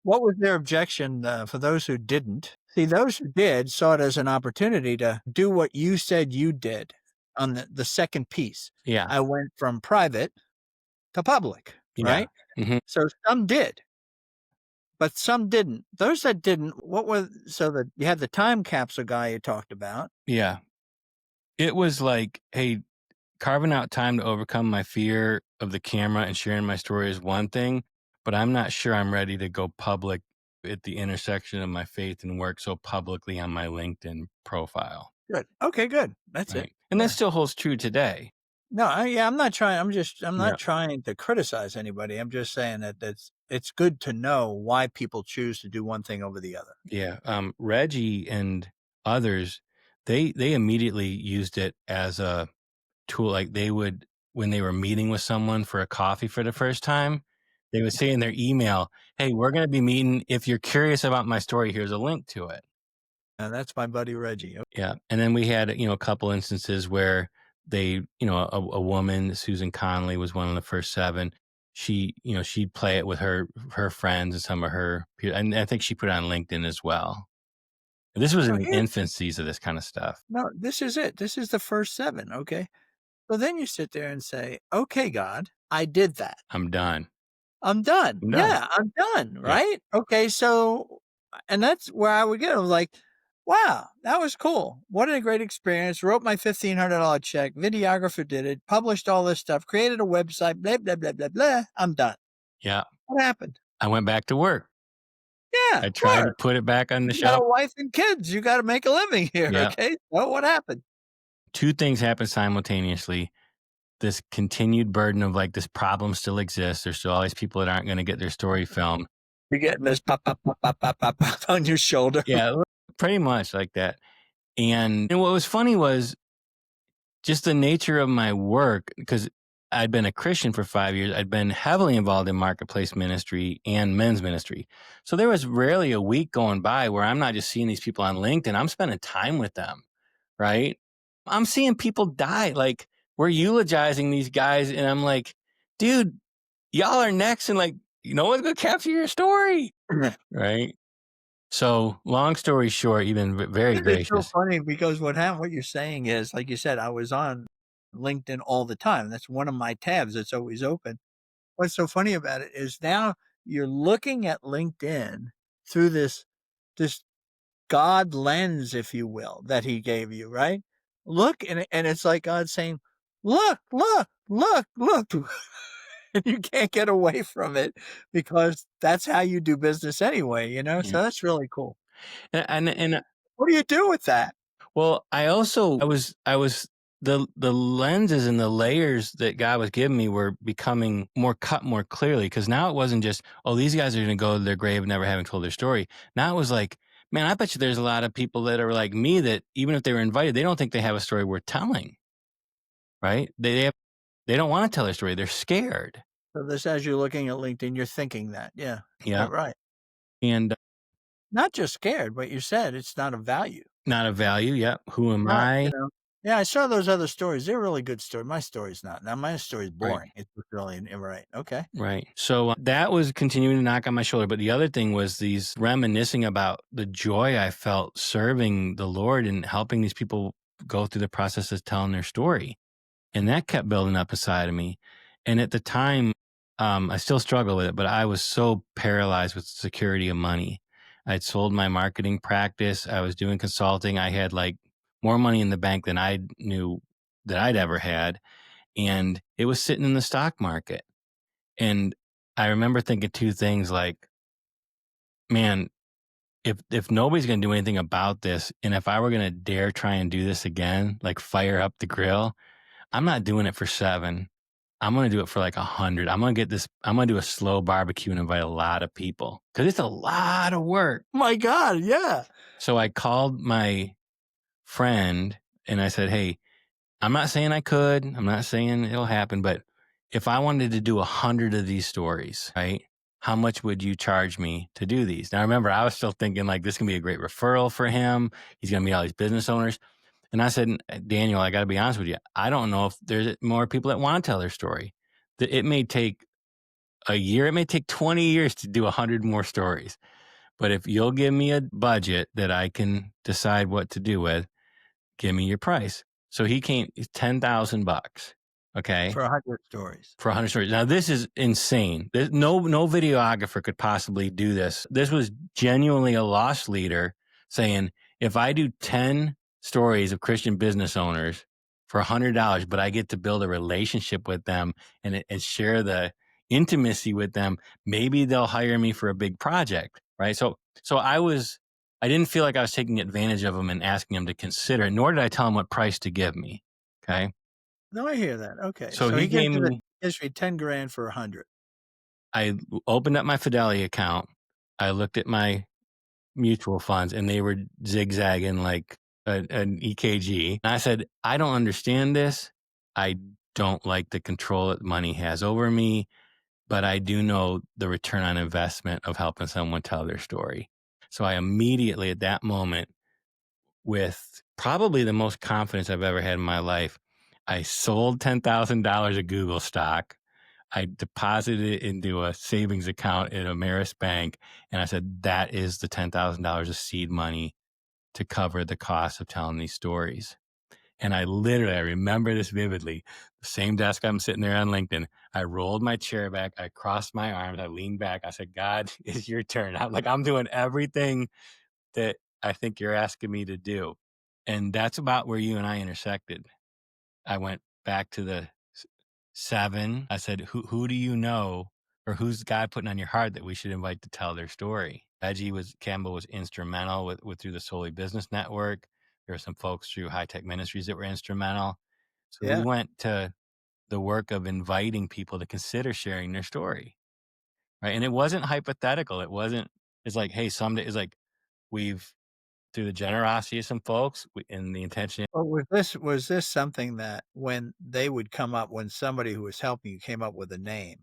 What was their objection, for those who didn't? See, those who did saw it as an opportunity to do what you said you did on the second piece. Yeah. I went from private to public, Yeah. right? Mhm. So some did, but some didn't. Those that didn't, what was so that you had the time capsule guy you talked about. Yeah. It was like, hey, carving out time to overcome my fear of the camera and sharing my story is one thing, but I'm not sure I'm ready to go public at the intersection of my faith and work so publicly on my LinkedIn profile. Good. Okay, good. That's it. Right. And that Yeah. still holds true today. No, yeah, I'm not trying. I'm Yeah. not trying to criticize anybody. I'm just saying that it's good to know why people choose to do one thing over the other. Yeah. Reggie and others, they immediately used it as a tool. Like they would, when they were meeting with someone for a coffee for the first time, they would say in their email, hey, we're going to be meeting. If you're curious about my story, here's a link to it. That's my buddy Reggie. Yeah. And then we had, a couple instances where they, a woman, Susan Conley was one of the first 7. She, she'd play it with her friends and some of her peers. And I think she put it on LinkedIn as well. This was So in the here's infancies of this kind of stuff. no, this is it. This is the first 7. Okay. So then you sit there and say, okay, God, I did that. I'm done. I'm done. I'm done. Yeah, I'm done. Yeah. Right. Okay. So, and that's where I would get. I was like, wow, that was cool. What a great experience. Wrote my $1,500 check. Videographer did it, published all this stuff, created a website, blah, blah, blah, blah, blah. I'm done. Yeah. What happened? I went back to work. Yeah, I tried to work. put it back on the You got shelf. a wife and kids. You got to make a living here. Yeah. Okay. So what happened? 2 things happened simultaneously. This continued burden of like this problem still exists. There's still all these people that aren't going to get their story filmed. You're getting this pop, pop, pop, pop, pop, pop, pop on your shoulder. Yeah, pretty much like that. And what was funny was just the nature of my work, because I'd been a Christian for 5 years. I'd been heavily involved in marketplace ministry and men's ministry. So there was rarely a week going by where I'm not just seeing these people on LinkedIn. I'm spending time with them, right? I'm seeing people die. Like, we're eulogizing these guys, and I'm like, dude, y'all are next, and like, no one's gonna capture your story, right? So, long story short, you've been very It's so gracious. funny because what you're saying is, like you said, I was on LinkedIn all the time. That's one of my tabs that's always open. What's so funny about it is now you're looking at LinkedIn through this God lens, if you will, that he gave you, right? Look, and it's like God saying, "Look, look, look, look." And you can't get away from it because that's how you do business anyway, you know? Yeah. So that's really cool. And What do you do with that? well, I was the lenses and the layers that God was giving me were becoming more cut more clearly, because now it wasn't just, oh, these guys are going to go to their grave never having told their story. Now it was like, man, I bet you there's a lot of people that are like me that even if they were invited, they don't think they have a story worth telling, right? They don't want to tell their story. They're scared. So this as you're looking at LinkedIn, you're thinking that. Yeah. Yeah. Right, right. And Not just scared, but you said it's not of value. not of value. Yep. Who am Not, I? you know. Yeah, I saw those other stories. They're really good story. My story's not. Now my story's Right. boring. It's just really right. Okay. Right. So that was continuing to knock on my shoulder. But the other thing was these reminiscing about the joy I felt serving the Lord and helping these people go through the process of telling their story. And that kept building up inside of me. And at the time, I still struggle with it, but I was so paralyzed with security of money. I'd sold my marketing practice. I was doing consulting. I had like more money in the bank than I knew that I'd ever had. And it was sitting in the stock market. And I remember thinking two things like, man, if nobody's going to do anything about this, and if I were going to dare try and do this again, like fire up the grill, I'm not doing it for 7. I'm going to do it for like 100. I'm going to do a slow barbecue and invite a lot of people because it's a lot of work. My God, yeah. So I called my friend and I said, hey, I'm not saying I could. I'm not saying it'll happen, but if I wanted to do 100 of these stories, right? How much would you charge me to do these? Now, remember, I was still thinking like this can be a great referral for him. He's going to meet all these business owners. And I said, Daniel, I got to be honest with you. I don't know if there's more people that want to tell their story. That it may take a year, it may take 20 years to do 100 more stories. But if you'll give me a budget that I can decide what to do with, give me your price. So he came, $10,000. Okay. For 100 stories. For 100 stories. Now this is insane. No videographer could possibly do this. This was genuinely a loss leader saying, if I do 10 stories of Christian business owners for $100, but I get to build a relationship with them and share the intimacy with them, maybe they'll hire me for a big project. Right. So I didn't feel like I was taking advantage of him and asking him to consider it, nor did I tell him what price to give me. Okay. No, I hear that. Okay. So So he he gives gave you the me, gives you 10 grand for 100. I opened up my Fidelity account. I looked at my mutual funds and they were zigzagging like an EKG. And I said, I don't understand this. I don't like the control that money has over me, but I do know the return on investment of helping someone tell their story. So I immediately at that moment, with probably the most confidence I've ever had in my life, I sold $10,000 of Google stock. I deposited it into a savings account at Ameris Bank. And I said, that is the $10,000 of seed money to cover the cost of telling these stories. And I remember this vividly. The same desk I'm sitting there on LinkedIn. I rolled my chair back. I crossed my arms. I leaned back. I said, God, it's your turn. I'm doing everything that I think you're asking me to do. And that's about where you and I intersected. I went back to the 7. I said, who do you know, or who's God putting on your heart that we should invite to tell their story? Campbell was instrumental with through the Solely Business Network. There were some folks through High Tech Ministries that were instrumental. So we Yeah. went to the work of inviting people to consider sharing their story. Right. And it wasn't hypothetical. It's like, hey, someday it's like we've through the generosity of some folks and the intention. Or was this something that when they would come up when somebody who was helping you came up with a name,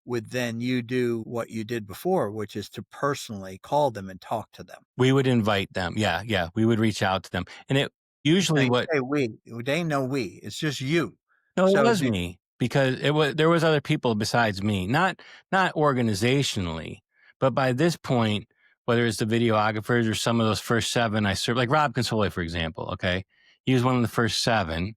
would then you do what you did before, which is to personally call them and talk to them? We would invite them. Yeah, yeah. We would reach out to them. And it Now usually you what say "we," they ain't no "we," it's just you. no, it So was did me because there was other people besides me, not organizationally, but by this point, whether it's the videographers or some of those first 7 I served, like Rob Console, for example, okay? He was one of the first 7.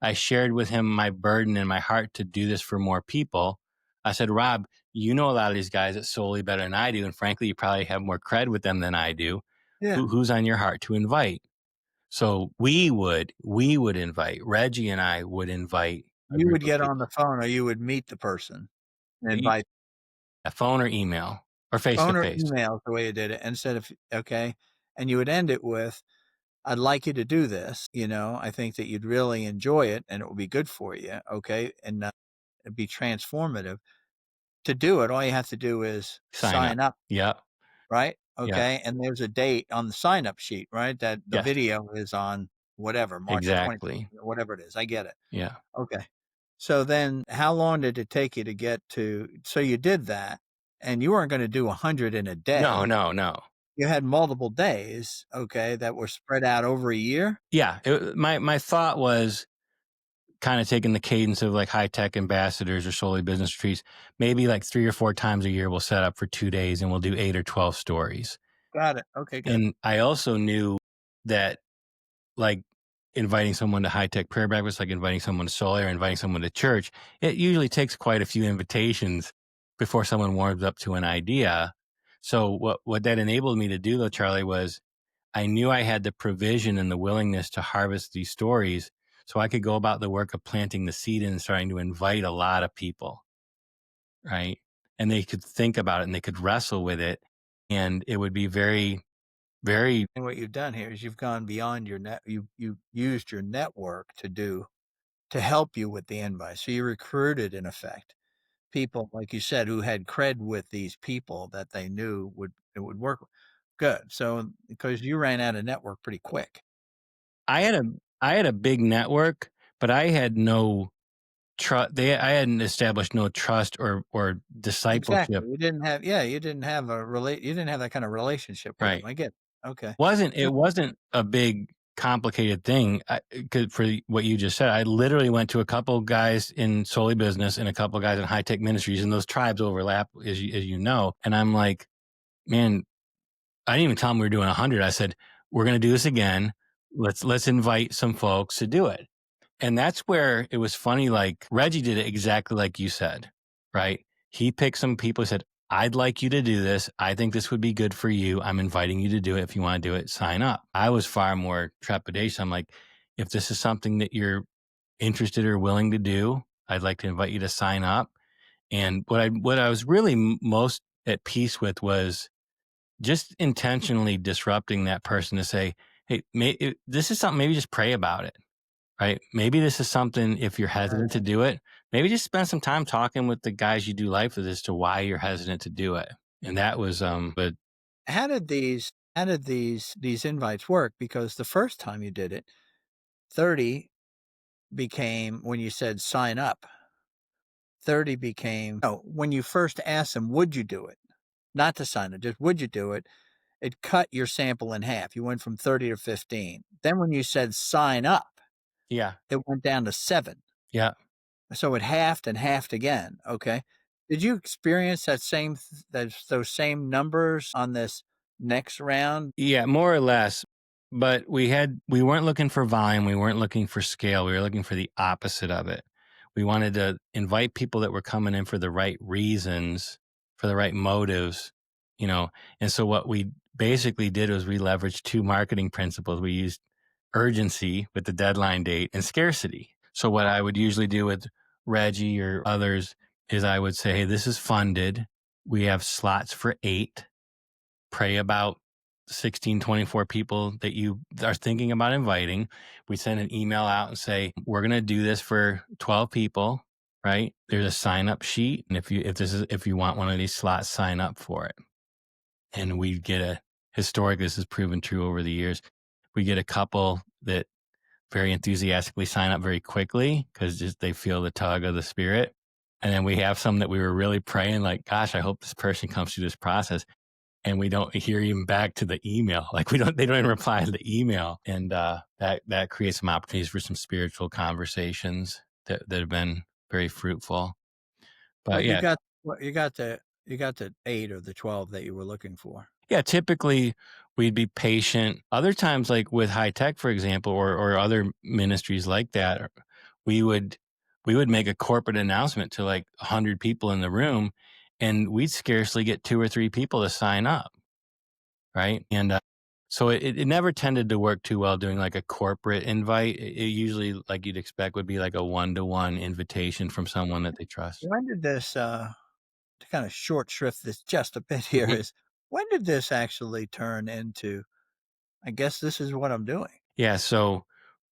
I shared with him my burden and my heart to do this for more people. I said, "Rob, you know a lot of these guys at Solely better than I do, and frankly, you probably have more cred with them than I do. yeah, Who's on your heart to invite?" So we would invite, Reggie and I would invite a you group would of get on the people. phone or you would meet the person and E invite A phone or email or face to phone or face. email is the way you did it instead of okay, and you would end it with, "I'd like you to do this, I think that you'd really enjoy it and it will be good for you, okay, and, it'd be transformative. To do it, all you have to do is Sign up. sign up." Yep. Right? Yep. Okay, and there's a date on the sign-up sheet, right? That the Yes. video is on whatever, March 20th, Exactly. whatever it is, I get it. Yeah. Okay. So then how long did it take you to get to so you did that, and you weren't gonna do 100 in a No, day. no, no. You had multiple days, okay, that were spread out over a year? Yeah, my thought was kinda taking the cadence of, like, high-tech ambassadors or solely business retreats. Maybe, like, 3 or 4 times a year, we'll set up for 2 days, and we'll do 8 or 12 stories. Got it. Okay, good. And I also knew that, like, inviting someone to high-tech prayer breakfast, like inviting someone to Solar, inviting someone to church, it usually takes quite a few invitations before someone warms up to an idea. So what that enabled me to do, though, Charlie, was I knew I had the provision and the willingness to harvest these stories, so I could go about the work of planting the seed and starting to invite a lot of people, right? And they could think about it and they could wrestle with it, and it would be very, very And what you've done here is you've gone beyond your you used your network to help you with the invite. So you recruited, in effect, people, like you said, who had cred with these people that they knew would work with. Good. So because you ran out of network pretty quick. I had a I had a big network, but I had no trust. I hadn't established no trust or Exactly. discipleship. You didn't have that kind of relationship with them. Right? I get it. Okay. Wasn't No, it wasn't a big complicated thing. 'Cause for what you just said, I literally went to a couple guys in solely business and a couple guys in high tech ministries, and those tribes overlap, as you know. And I'm like, man, I didn't even tell them we were doing 100. I said, we're going to do this again. Let's invite some folks to do it. And that's where it was funny. Like Reggie did it exactly like you said, right? He picked some people, said, I'd like you to do this. I think this would be good for you. I'm inviting you to do it. If you want to do it, sign up. I was far more trepidation. I'm like, if this is something that you're interested or willing to do, I'd like to invite you to sign up. And what I was really most at peace with was just intentionally disrupting that person to say, hey, this is something, maybe just pray about it. Right? Maybe this is something, if you're hesitant to right. do it, maybe just spend some time talking with the guys you do life with as to why you're hesitant to do it. And that was, but How did these invites work? Because the first time you did it, 30 became when you said sign up, 30 became no, when you first asked them, would you do it? Not to sign up, just would you do it? It cut your sample in half. You went from 30 to 15. Then when you said sign up, yeah, it went down to 7. yeah. So it halved and halved again, okay? Did you experience those same numbers on this next round? Yeah, more or less. But we weren't looking for volume, we weren't looking for scale, we were looking for the opposite of it. We wanted to invite people that were coming in for the right reasons, for the right motives, you know. And so what we basically did was we leveraged 2 marketing principles. We used urgency with the deadline date and scarcity. So what I would usually do with Reggie or others is I would say, "Hey, this is funded. We have slots for 8. Pray about 16, 24 people that you are thinking about inviting." We send an email out and say, we're going to do this for 12 people, right? There's a sign up sheet. And if you want one of these slots, sign up for it. And we get historically, this has proven true over the years. We get a couple that very enthusiastically sign up very quickly because just they feel the tug of the spirit. And then we have some that we were really praying, like, gosh, I hope this person comes through this process. And we don't hear even back to the email. Like they don't even reply to the email. And that creates some opportunities for some spiritual conversations that have been very fruitful. But But you yeah, got you got the 8 or the 12 that you were looking for. yeah, typically we'd be patient. Other times, like with high tech, for example, or other ministries like that, we would we would make a corporate announcement to like 100 people in the room, and we'd scarcely get 2 or 3 people to sign up, right? And so it never tended to work too well doing like a corporate invite. It usually, like you'd expect, would be like a one-to-one invitation from someone that they trust. When did this, to kinda short shrift this just a bit here Mhm. is, when did this actually turn into, "I guess this is what I'm doing"? Yeah. So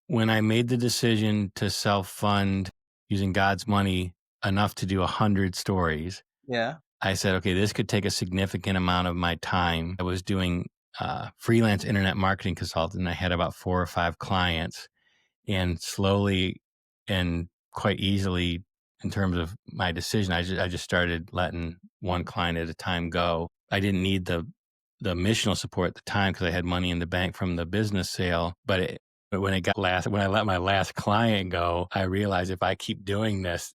when I made the decision to self fund using God's money enough to do 100 stories, Yeah. I said, okay, this could take a significant amount of my time. I was doing freelance internet marketing consultant. I had about 4 or 5 clients, and slowly and quite easily, in terms of my decision, I just started letting one client at a time go. I didn't need the missional support at the time because I had money in the bank from the business sale. But when I let my last client go, I realized if I keep doing this,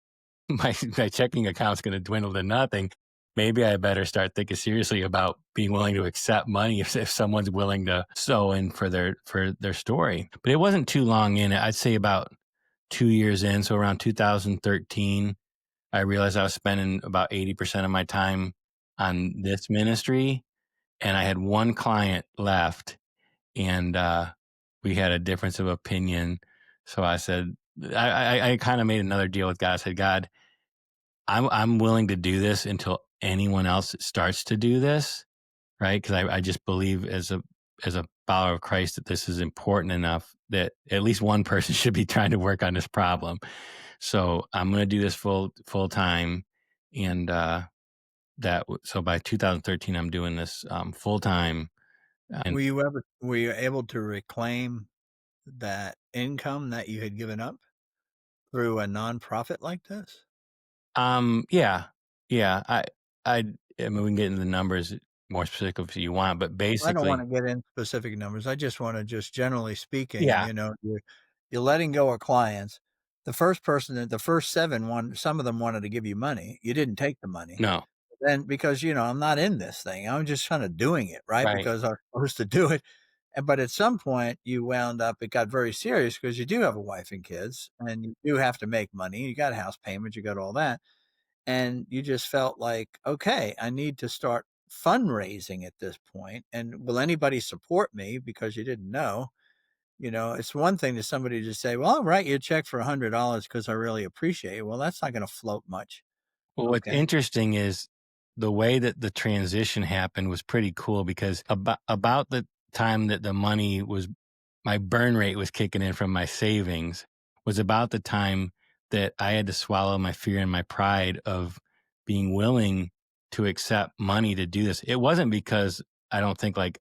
my checking account's going to dwindle to nothing. Maybe I better start thinking seriously about being willing to accept money if someone's willing to sew in for their story. But it wasn't too long in it. I'd say about 2 years in, so around 2013, I realized I was spending about 80% of my time on this ministry, and I had one client left, and we had a difference of opinion. So I said, I kind of made another deal with God. I said, God, I'm willing to do this until anyone else starts to do this, right? Because I just believe as a follower of Christ that this is important enough that at least one person should be trying to work on this problem. So I'm going to do this full time, and so by 2013 I'm doing this full time. And Were you able to reclaim that income that you had given up through a nonprofit like this? yeah, yeah, I mean we can get into the numbers more specific if you want, but I don't basically, wanna get into specific numbers. I just wanna just generally speaking, yeah, you're letting go of clients. The first 7 some of them wanted to give you money. You didn't take the money. no, Then because, I'm not in this thing. I'm just kinda doing it, right? right, Because I'm supposed to do it. But at some point, you wound up it got very serious because you do have a wife and kids, and you do have to make money. You got house payments, you got all that. And you just felt like, "Okay, I need to start fundraising at this point, and will anybody support me?" Because you didn't know. It's one thing to somebody to say, "Well, I'll write you a check for $100 because I really appreciate it." Well, that's not gonna float much. well, what's Okay. interesting is the way that the transition happened was pretty cool because about the time that the money was my burn rate was kicking in from my savings was about the time that I had to swallow my fear and my pride of being willing to accept money to do this. It wasn't because I don't think like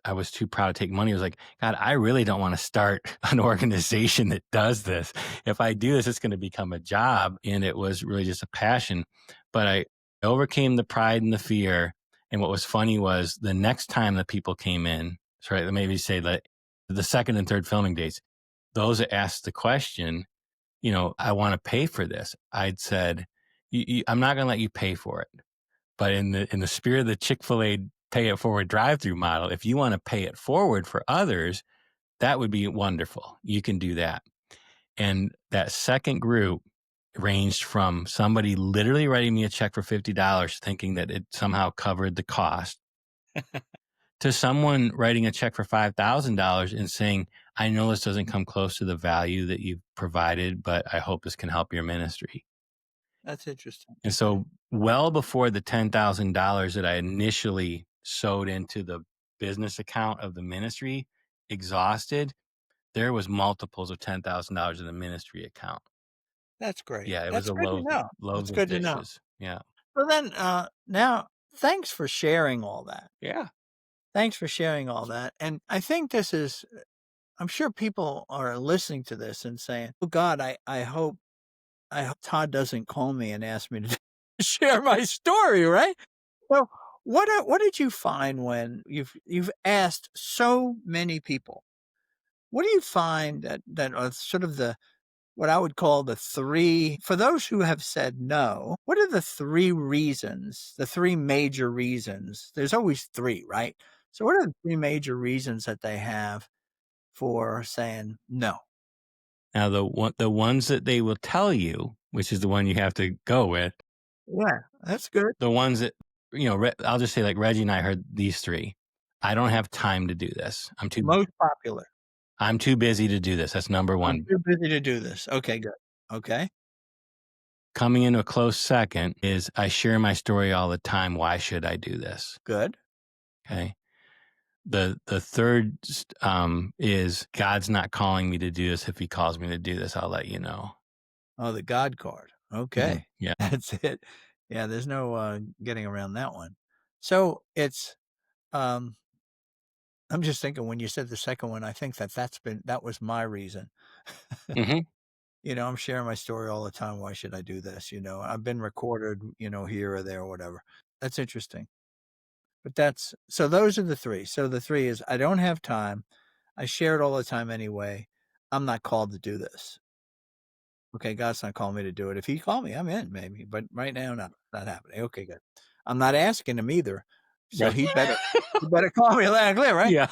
I was too proud to take money. It was like, God, I really don't want to start an organization that does this. If I do this, it's going to become a job. And it was really just a passion. But I overcame the pride and the fear. And what was funny was the next time that people came in, sorry, maybe say that the second and third filming dates, those that asked the question, I want to pay for this. I'd said, I'm not going to let you pay for it. But in the spirit of the Chick-fil-A pay it forward drive-through model, if you want to pay it forward for others, that would be wonderful. You can do that. And that second group ranged from somebody literally writing me a check for $50 thinking that it somehow covered the cost to someone writing a check for $5,000 and saying, I know this doesn't come close to the value that you've provided, but I hope this can help your ministry. That's interesting. And Okay. so, well before the $10,000 that I initially sewed into the business account of the ministry exhausted, there was multiples of $10,000 in the ministry account. That's great. Yeah, it was That's a good to know. That's loaves of good to know. fishes. Yeah. So then, now thanks for sharing all that. Yeah. Thanks for sharing all that, and I think this is I'm sure people are listening to this and saying, "Oh god, I hope Todd doesn't call me and ask me to share my story," right? So, what did you find when you've asked so many people? What do you find that are sort of the what I would call the 3 for those who have said no, what are the 3 reasons, the 3 major reasons? There's always 3, right? So what are the 3 major reasons that they have for saying no? Now the ones that they will tell you, which is the one you have to go with, Yeah, that's good. the ones that, I'll just say, like, Reggie and I heard these 3. "I don't have time to do this. Most popular. I'm too busy to do this." That's number I'm 1. too busy to do this. Okay, good. Okay, Coming into a close second is, "I share my story all the time. Why should I do this?" good. Okay. The third is, "God's not calling me to do this. If he calls me to do this, I'll let you know." Oh, the God card. Mhm. Okay. Yeah. That's it. Yeah, there's no, getting around that one. So, it's, um I'm just thinking when you said the second one, I think that was my reason. Mhm. I'm sharing my story all the time, why should I do this, I've been recorded, here or there or whatever. That's interesting. But that's so those are the 3. So the 3 is I don't have time, I share it all the time anyway, I'm not called to do this. Okay, God's not calling me to do it. If he called me, I'm in maybe, but right now, no, not happening. Okay, good. I'm not asking him either, so Right. he better call me loud and clear, right? Yeah.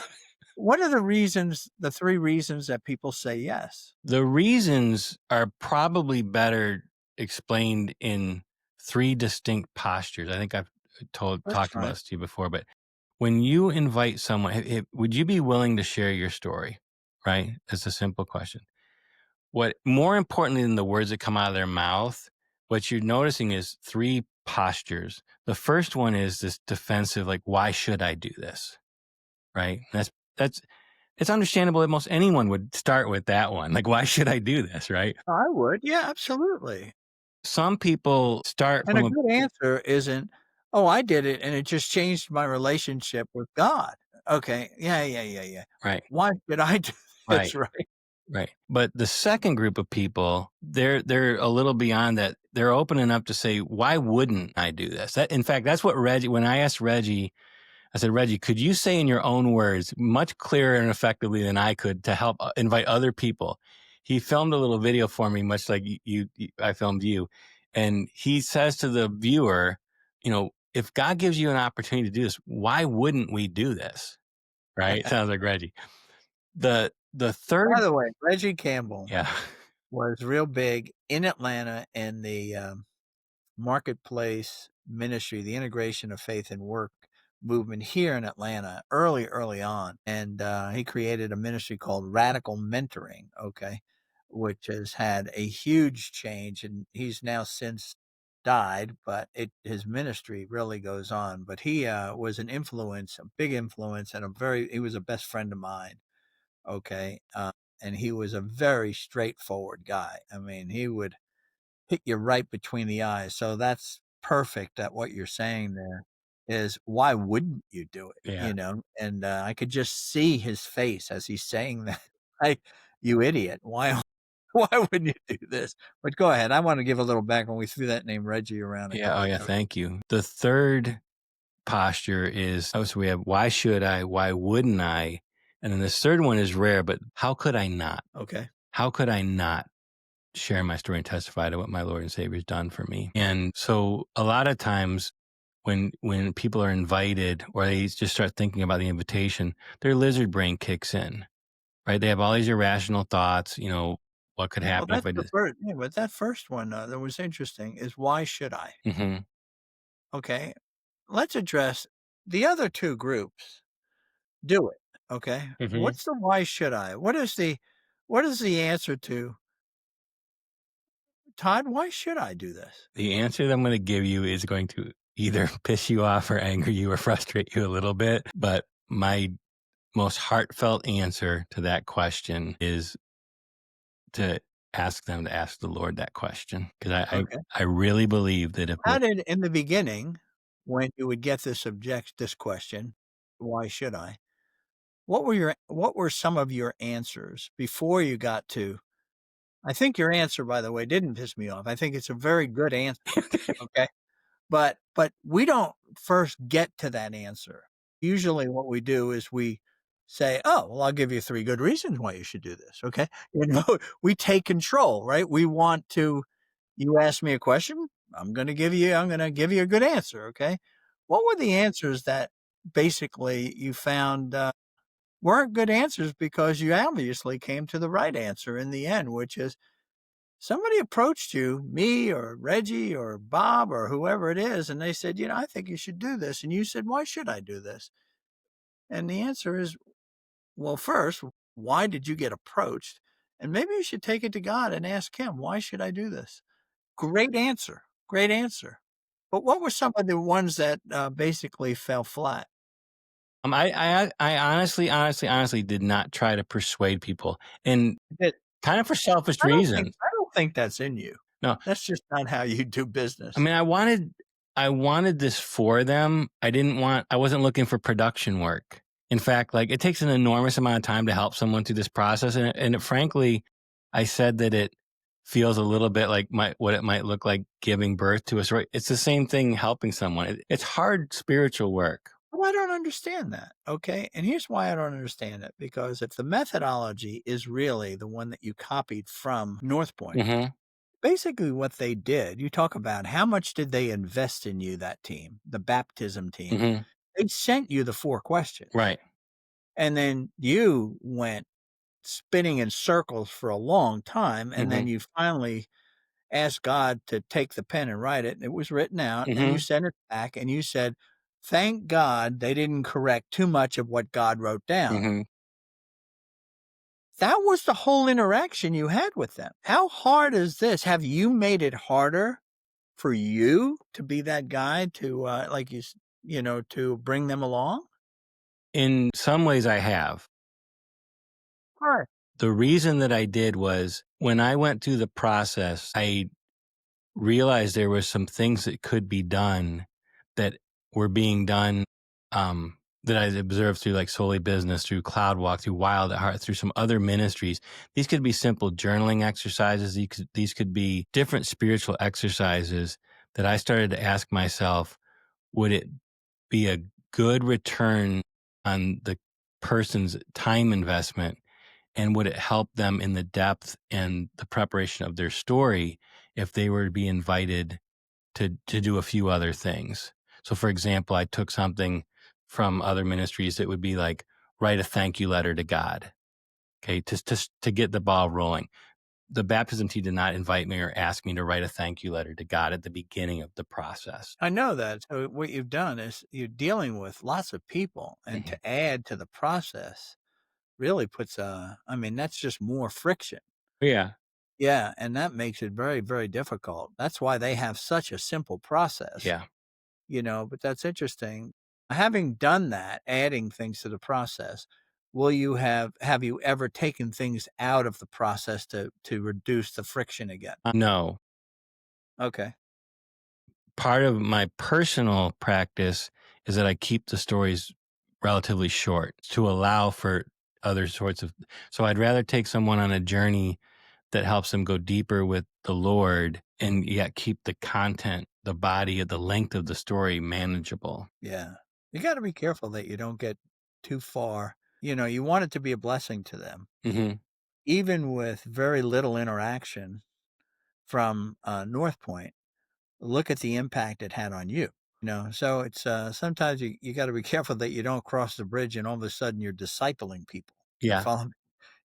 What are the 3 reasons that people say yes? The reasons are probably better explained in 3 distinct postures. I think I've That's talked about fine. this to you before, but when you invite someone, would you be willing to share your story? Right? That's a simple question. What more importantly than the words that come out of their mouth, what you're noticing is 3 postures. The first one is this defensive, like, "Why should I do this?" Right? That's it's understandable that most anyone would start with that one. Like, "Why should I do this?" Right? I would, yeah, absolutely. Some people start And a from a good answer isn't, "Oh, I did it, and it just changed my relationship with God." Okay, yeah, yeah, yeah, yeah. right, Why should I do this, right, right? right. But the second group of people, they're a little beyond that. They're open enough to say, "Why wouldn't I do this?" That, in fact, that's what Reggie. When I asked Reggie, I said, "Reggie, could you say in your own words, much clearer and effectively than I could, to help invite other people?" He filmed a little video for me, much like I filmed you, and he says to the viewer, "If God gives you an opportunity to do this, why wouldn't we do this?" Right? Sounds like Reggie. The By third, the way, Reggie Campbell yeah, was real big in Atlanta in the, marketplace ministry, the integration of faith and work movement here in Atlanta early, early on. And he created a ministry called Radical Mentoring, okay, which has had a huge change. And he's now since died, but his ministry really goes on. But he was an influence, a big influence, and he was a best friend of mine, okay. And he was a very straightforward guy. I mean, he would hit you right between the eyes. So that's perfect at what you're saying there is why wouldn't you do it? yeah, And I could just see his face as he's saying that. Like, you idiot. Why why wouldn't you do this? But go ahead. I want to give a little back when we threw that name Reggie around a yeah. Oh, couple of yeah. times. Thank you. The third posture is, oh, so we have, "Why should I? Why wouldn't I?" And then this third one is rare, but, "How could I not? Okay. How could I not share my story and testify to what my Lord and Savior has done for me?" And so a lot of times when people are invited, or they just start thinking about the invitation, their lizard brain kicks in, right? They have all these irrational thoughts, what could Yeah, well, happen if that's I the did. first. Yeah, but that first one that was interesting is why should I? Hmm. Okay. Let's address the other two groups. Do it, okay? Hmm. What's the why should I? What is the answer to, Todd, why should I do this? The answer that I'm going to give you is going to either piss you off or anger you or frustrate you a little bit. But my most heartfelt answer to that question is to ask them to ask the Lord that question. Because I, I, Okay. I really believe that if How did in the beginning, when you would get this question, "Why should I?" What were some of your answers before you got to I think your answer, by the way, didn't piss me off. I think it's a very good answer, okay? But we don't first get to that answer. Usually what we do is we say, "Oh, well, I'll give you 3 good reasons why you should do this," okay? You know, we take control, right? We want to you ask me a question, I'm gonna give you a good answer, okay? What were the answers that basically you found, weren't good answers because you obviously came to the right answer in the end, which is somebody approached you, me or Reggie or Bob or whoever it is, and they said, I think you should do this. And you said, why should I do this? And the answer is, well, first, why did you get approached? And maybe you should take it to God and ask Him, why should I do this? Great answer. Great answer. But what were some of the ones that basically fell flat? I honestly did not try to persuade people, and That kind of for selfish reasons. I don't think that's in you. No, That's just not how you do I business. mean, I wanted this for them. I wasn't looking for production work. In fact, like, it takes an enormous amount of time to help someone through this process, frankly, I said that it feels a little bit like what it might look like giving birth to a story. It's the same thing helping someone. It's hard spiritual work. Well, I don't understand that. Okay. And here's why I don't understand it. Because if the methodology is really the one that you copied from North Point, Mhm, basically what they did, you talk about how much did they invest in you, that team, the baptism team? mhm, They sent you the 4 questions. right, And then you went spinning in circles for a long time. And then mhm, you finally asked God to take the pen and write it, and it was written out, and you mhm, sent it back, and you said, "Thank God they didn't correct too much of what God wrote down." mhm. That was the whole interaction you had with them. How hard is this? Have you made it harder for you to be that guy to, like to bring them along? In some ways I have. Right. The reason that I did was when I went through the process, I realized there were some things that could be done that were being done, that I observed through like Solely Business, through Cloud Walk, through Wild at Heart, through some other ministries. These could be simple journaling exercises. These could be different spiritual exercises that I started to ask myself, would it be a good return on the person's time investment? And would it help them in the depth and the preparation of their story if they were to be invited to do a few other things? So, for example, I took something from other ministries that would be like, write a thank you letter to God, okay, to get the ball rolling. The baptism team did not invite me or ask me to write a thank you letter to God at the beginning of the process. I know that. So what you've done is you're dealing with lots of people, and Mhm. to add to the process really puts that's just more friction. Yeah. Yeah, and that makes it very, very difficult. That's why they have such a simple process, Yeah. but that's interesting. Having done that, adding things to the process, will you have you ever taken things out of the process to reduce the friction again? No. Okay. Part of my personal practice is that I keep the stories relatively short to allow for other sorts of. So I'd rather take someone on a journey that helps them go deeper with the Lord and yet keep the content, the body, the length of the story manageable. Yeah. You gotta be careful that you don't get too far. You want it to be a blessing to them, Hmm. even with very little interaction from, North Point. Look at the impact it had on you. So it's sometimes you got to be careful that you don't cross the bridge and all of a sudden you're discipling people. You Yeah. follow me?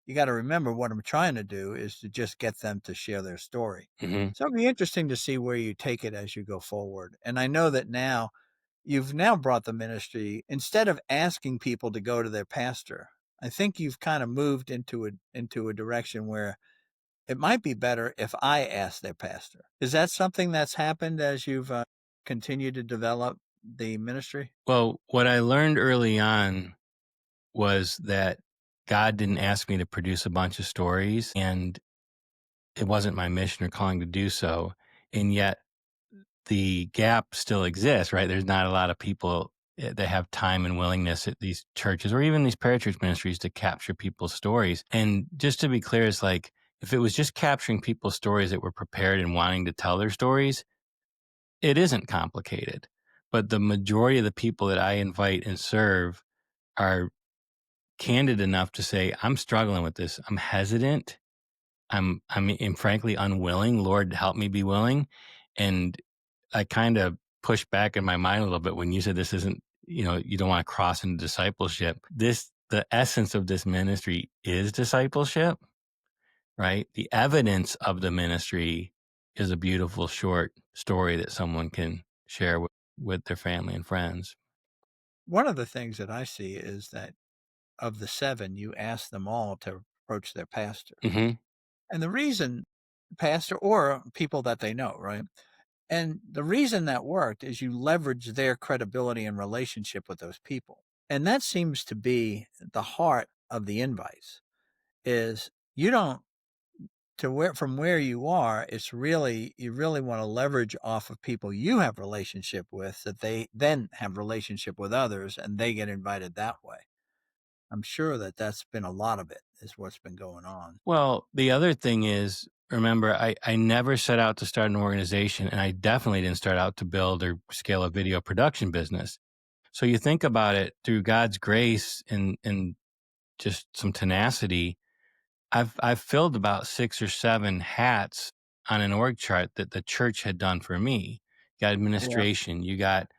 You got to remember what I'm trying to do is to just get them to share their story. Hmm. So it'll be interesting to see where you take it as you go forward. And I know that now you've now brought the ministry instead of asking people to go to their pastor. I think you've kind of moved into a direction where it might be better if I ask their pastor. Is that something that's happened as you've, continued to develop the ministry? Well, what I learned early on was that God didn't ask me to produce a bunch of stories, and it wasn't my mission or calling to do so. And yet the gap still exists, right? There's not a lot of people that have time and willingness at these churches or even these parachurch ministries to capture people's stories. And just to be clear, it's like if it was just capturing people's stories that were prepared and wanting to tell their stories, it isn't complicated. But the majority of the people that I invite and serve are candid enough to say, I'm struggling with this. I'm hesitant. I'm frankly unwilling. Lord, help me be willing. And I kind of pushed back in my mind a little bit when you said this isn't, you don't want to cross into discipleship. The essence of this ministry is discipleship, right? The evidence of the ministry is a beautiful short story that someone can share with their family and friends. One of the things that I see is that of the 7, you ask them all to approach their pastor. Hmm. And the reason pastor or people that they know, right? And the reason that worked is you leverage their credibility and relationship with those people. And that seems to be the heart of the invites is you don't to where from where you are, it's really you really want to leverage off of people you have relationship with that they then have relationship with others and they get invited that way. I'm sure that that's been a lot of it is what's been going on. Well, the other thing is, remember, I never set out to start an organization, and I definitely didn't start out to build or scale a video production business. So you think about it through God's grace and just some tenacity. I've filled about 6 or 7 hats on an org chart that the church had done for me. You got Yeah. administration, you got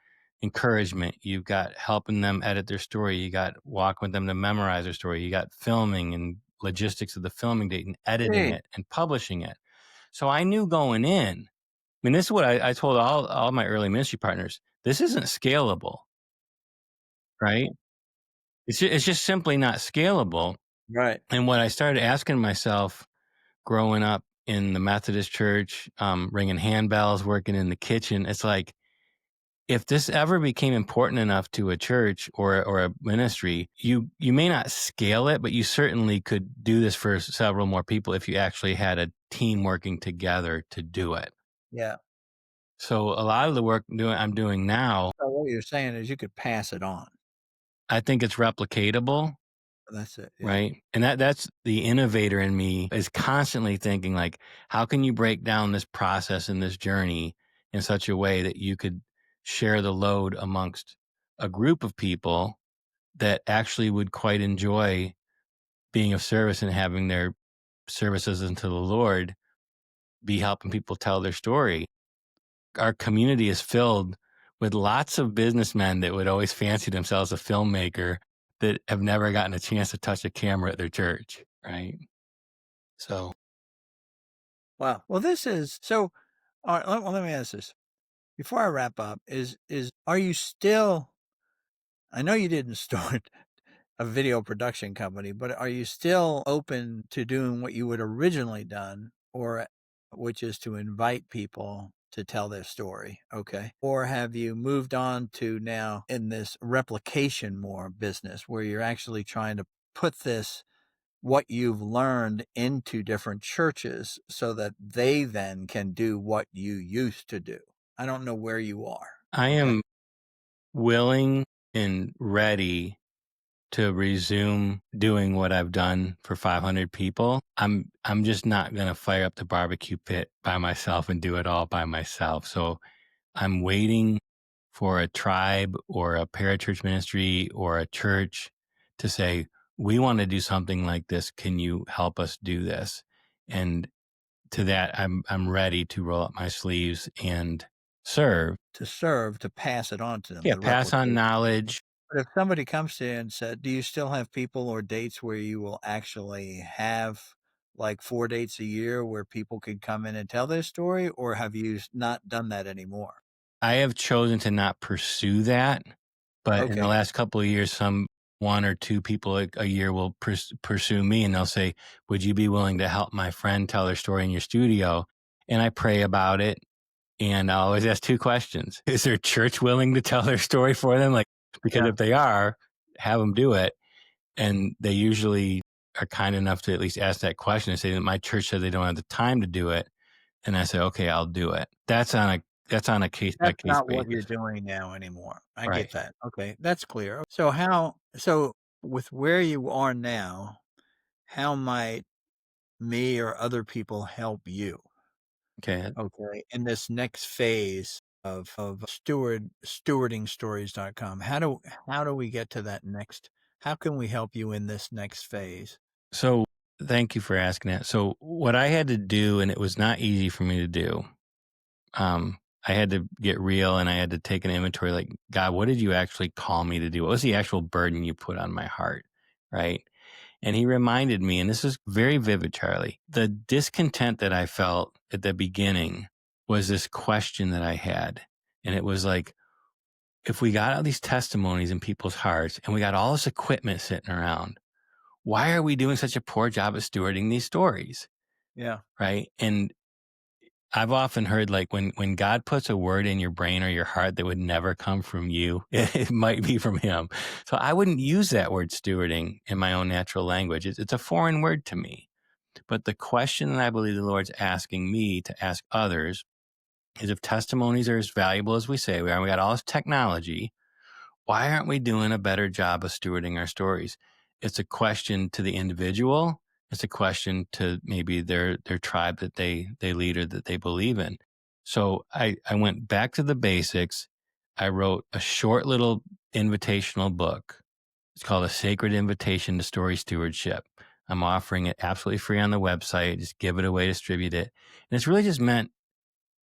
encouragement, you got helping them edit their story, you got walking with them to memorize their story, you got filming and logistics of the filming date and editing Hey. it and publishing it. So I knew going in. I mean, this is what I told all my early ministry partners. This isn't scalable, right? It's just simply not scalable. Right. And what I started asking myself growing up in the Methodist church, ringing handbells, working in the kitchen, it's like, if this ever became important enough to a church or a ministry, you may not scale it, but you certainly could do this for several more people if you actually had a team working together to do it. Yeah. So a lot of the work I'm doing now, So what you're saying is you could pass it on. I think it's replicatable. That's it. Yeah. Right. And that's the innovator in me is constantly thinking like, how can you break down this process and this journey in such a way that you could share the load amongst a group of people that actually would quite enjoy being of service and having their services unto the Lord be helping people tell their story. Our community is filled with lots of businessmen that would always fancy themselves a filmmaker that have never gotten a chance to touch a camera at their church, right? So Wow. Well, this is so. All right. Let me ask this before I wrap up. Is are you still? I know you didn't start a video production company, but are you still open to doing what you would originally done, or which is to invite people to tell their story? Okay. Or have you moved on to now in this replication more business where you're actually trying to put this what you've learned into different churches so that they then can do what you used to do? I don't know where you are. I Okay. am willing and ready to resume doing what I've done for 500 people. I'm just not going to fire up the barbecue pit by myself and do it all by myself. So I'm waiting for a tribe or a parachurch ministry or a church to say, we want to do something like this. Can you help us do this? And to that, I'm ready to roll up my sleeves and serve. To serve, to pass it on to them, Yeah, to pass on replicate. knowledge. But if somebody comes to you and said, "Do you still have people or dates where you will actually have like 4 dates a year where people could come in and tell their story, or have you not done that anymore?" I have chosen to not pursue that, but in the Okay. last couple of years, some 1 or 2 people a year will pursue me, and they'll say, "Would you be willing to help my friend tell their story in your studio?" And I pray about it, and I always ask 2 questions. Is their church willing to tell their story for them? Like, because Yeah. if they are, have them do it, and they usually are kind enough to at least ask that question and say that my church said they don't have the time to do it, and I say, "Okay, I'll do it." That's on that's on a case by That's case not what you're basis. doing now anymore. I Right. get that. Okay, that's clear. So with where you are now, how might me or other people help you, Okay. okay, in this next phase of stewardingstories.com? How do we get to that next how can we help you in this next phase? So thank you for asking that. So what I had to do, and it was not easy for me to do, I had to get real and I had to take an inventory like, God, what did you actually call me to do? What was the actual burden you put on my heart? Right. And he reminded me, and this is very vivid, Charlie, the discontent that I felt at the beginning was this question that I had. And it was like, if we got all these testimonies in people's hearts and we got all this equipment sitting around, why are we doing such a poor job of stewarding these stories? Yeah. Right. And I've often heard like when God puts a word in your brain or your heart that would never come from you, it might be from him. So I wouldn't use that word stewarding in my own natural language. It's a foreign word to me. But the question that I believe the Lord's asking me to ask others is if testimonies are as valuable as we say we are, we got all this technology, why aren't we doing a better job of stewarding our stories? It's a question to the individual. It's a question to maybe their tribe that they lead or that they believe in. So I went back to the basics. I wrote a short little invitational book. It's called A Sacred Invitation to Story Stewardship. I'm offering it absolutely free on the website. Just give it away, distribute it. And it's really just meant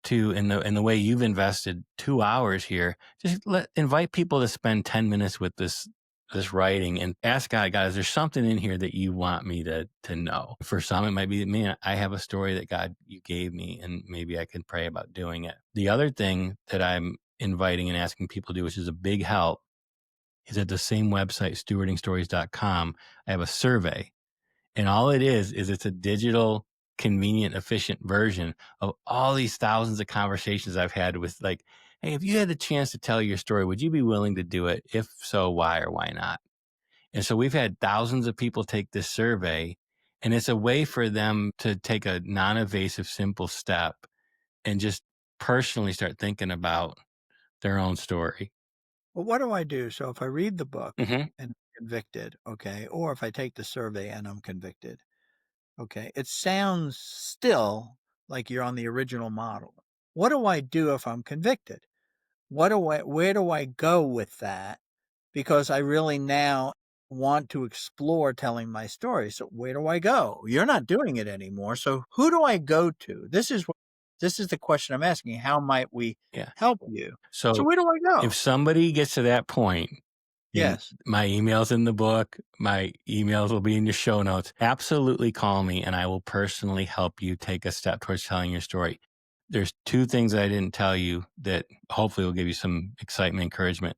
to in the way you've invested 2 hours here, just invite people to spend 10 minutes with this writing and ask God, is there something in here that you want me to know? For some, it might be, man, I have a story that God you gave me, and maybe I can pray about doing it. The other thing that I'm inviting and asking people to do, which is a big help, is at the same website, stewardingstories.com, I have a survey. And all it is it's a digital, convenient, efficient version of all these thousands of conversations I've had with like, hey, if you had the chance to tell your story, would you be willing to do it? If so, why or why not? And so we've had thousands of people take this survey, and it's a way for them to take a non-evasive, simple step and just personally start thinking about their own story. Well, what do I do? So if I read the book Hmm. and I'm convicted, okay, or if I take the survey and I'm convicted, okay, it sounds still like you're on the original model. What do I do if I'm convicted? Where do I go with that? Because I really now want to explore telling my story. So where do I go? You're not doing it anymore. So who do I go to? This is the question I'm asking. How might we Yeah. help you? So So where do I if go? somebody gets to that point, Yes, my email's in the book. My emails will be in your show notes. Absolutely call me and I will personally help you take a step towards telling your story. There's two things I didn't tell you that hopefully will give you some excitement, encouragement.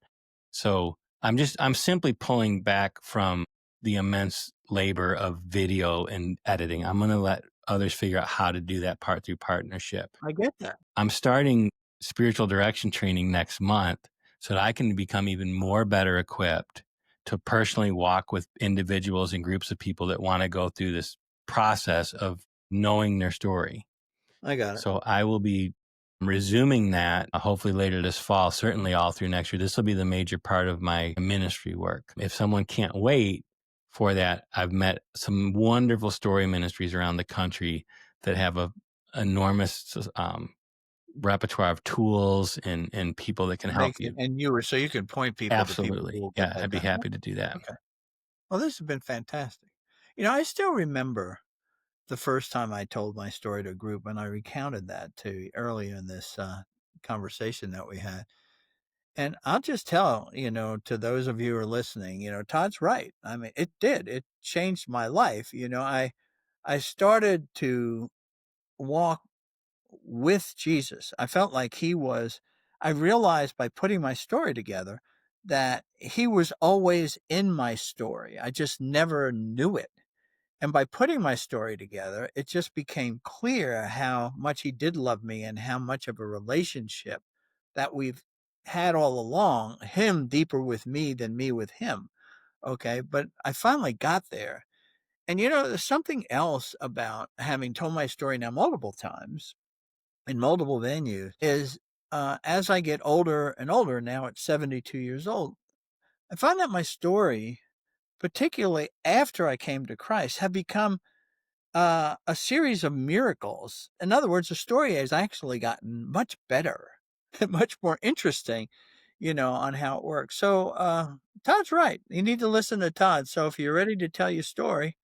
So I'm simply pulling back from the immense labor of video and editing. I'm going to let others figure out how to do that part through partnership. I get that. I'm starting spiritual direction training next month so that I can become even more better equipped to personally walk with individuals and groups of people that want to go through this process of knowing their story. I got it. So I will be resuming that hopefully later this fall, certainly all through next year. This will be the major part of my ministry work. If someone can't wait for that, I've met some wonderful story ministries around the country that have a enormous repertoire of tools and people that can help Make you. and you were so you can point people to people who Absolutely. will get Yeah, that I'd be done. happy to do that. Okay. Well, this has been fantastic. I still remember the first time I told my story to a group, and I recounted that to earlier in this conversation that we had. And I'll just tell, to those of you who are listening, Todd's right. I mean, it did. It changed my life. I started to walk with Jesus. I felt like I realized by putting my story together that he was always in my story. I just never knew it. And by putting my story together, it just became clear how much he did love me and how much of a relationship that we've had all along, him deeper with me than me with him. Okay. But I finally got there. And there's something else about having told my story now multiple times in multiple venues is as I get older and older, now at 72 years old, I find that my story, particularly after I came to Christ, have become a series of miracles. In other words, the story has actually gotten much better, much more interesting, on how it works. So, Todd's right. You need to listen to Todd. So, if you're ready to tell your story,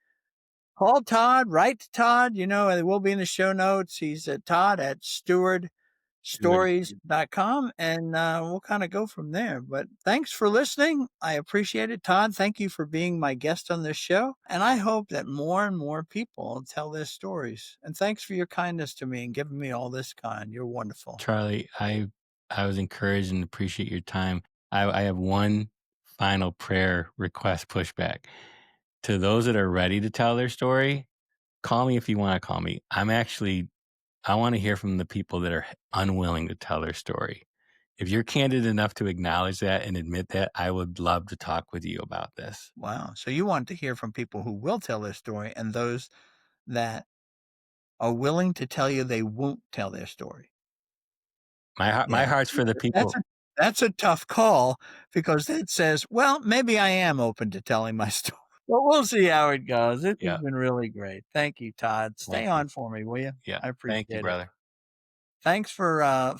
call Todd, write to Todd, it will be in the show notes. He's at Todd at Stewart. stewardstories.com, and we'll kind of go from there. But thanks for listening. I appreciate it. Todd, thank you for being my guest on this show. And I hope that more and more people tell their stories. And thanks for your kindness to me and giving me all this kind. You're wonderful. Charlie, I was encouraged and appreciate your time. I have one final prayer request pushback. To those that are ready to tell their story, call me if you want to call me. I want to hear from the people that are unwilling to tell their story. If you're candid enough to acknowledge that and admit that, I would love to talk with you about this. Wow. So you want to hear from people who will tell their story and those that are willing to tell you they won't tell their story. My Yeah. heart's for the That's people. a that's a tough call because that says, well, maybe I am open to telling my story. But we'll see how it goes. This has Yeah. been really great. Thank you, Todd. Stay Thank you. on for me, will you? Yeah. I Thank you, appreciate it. brother. Thanks for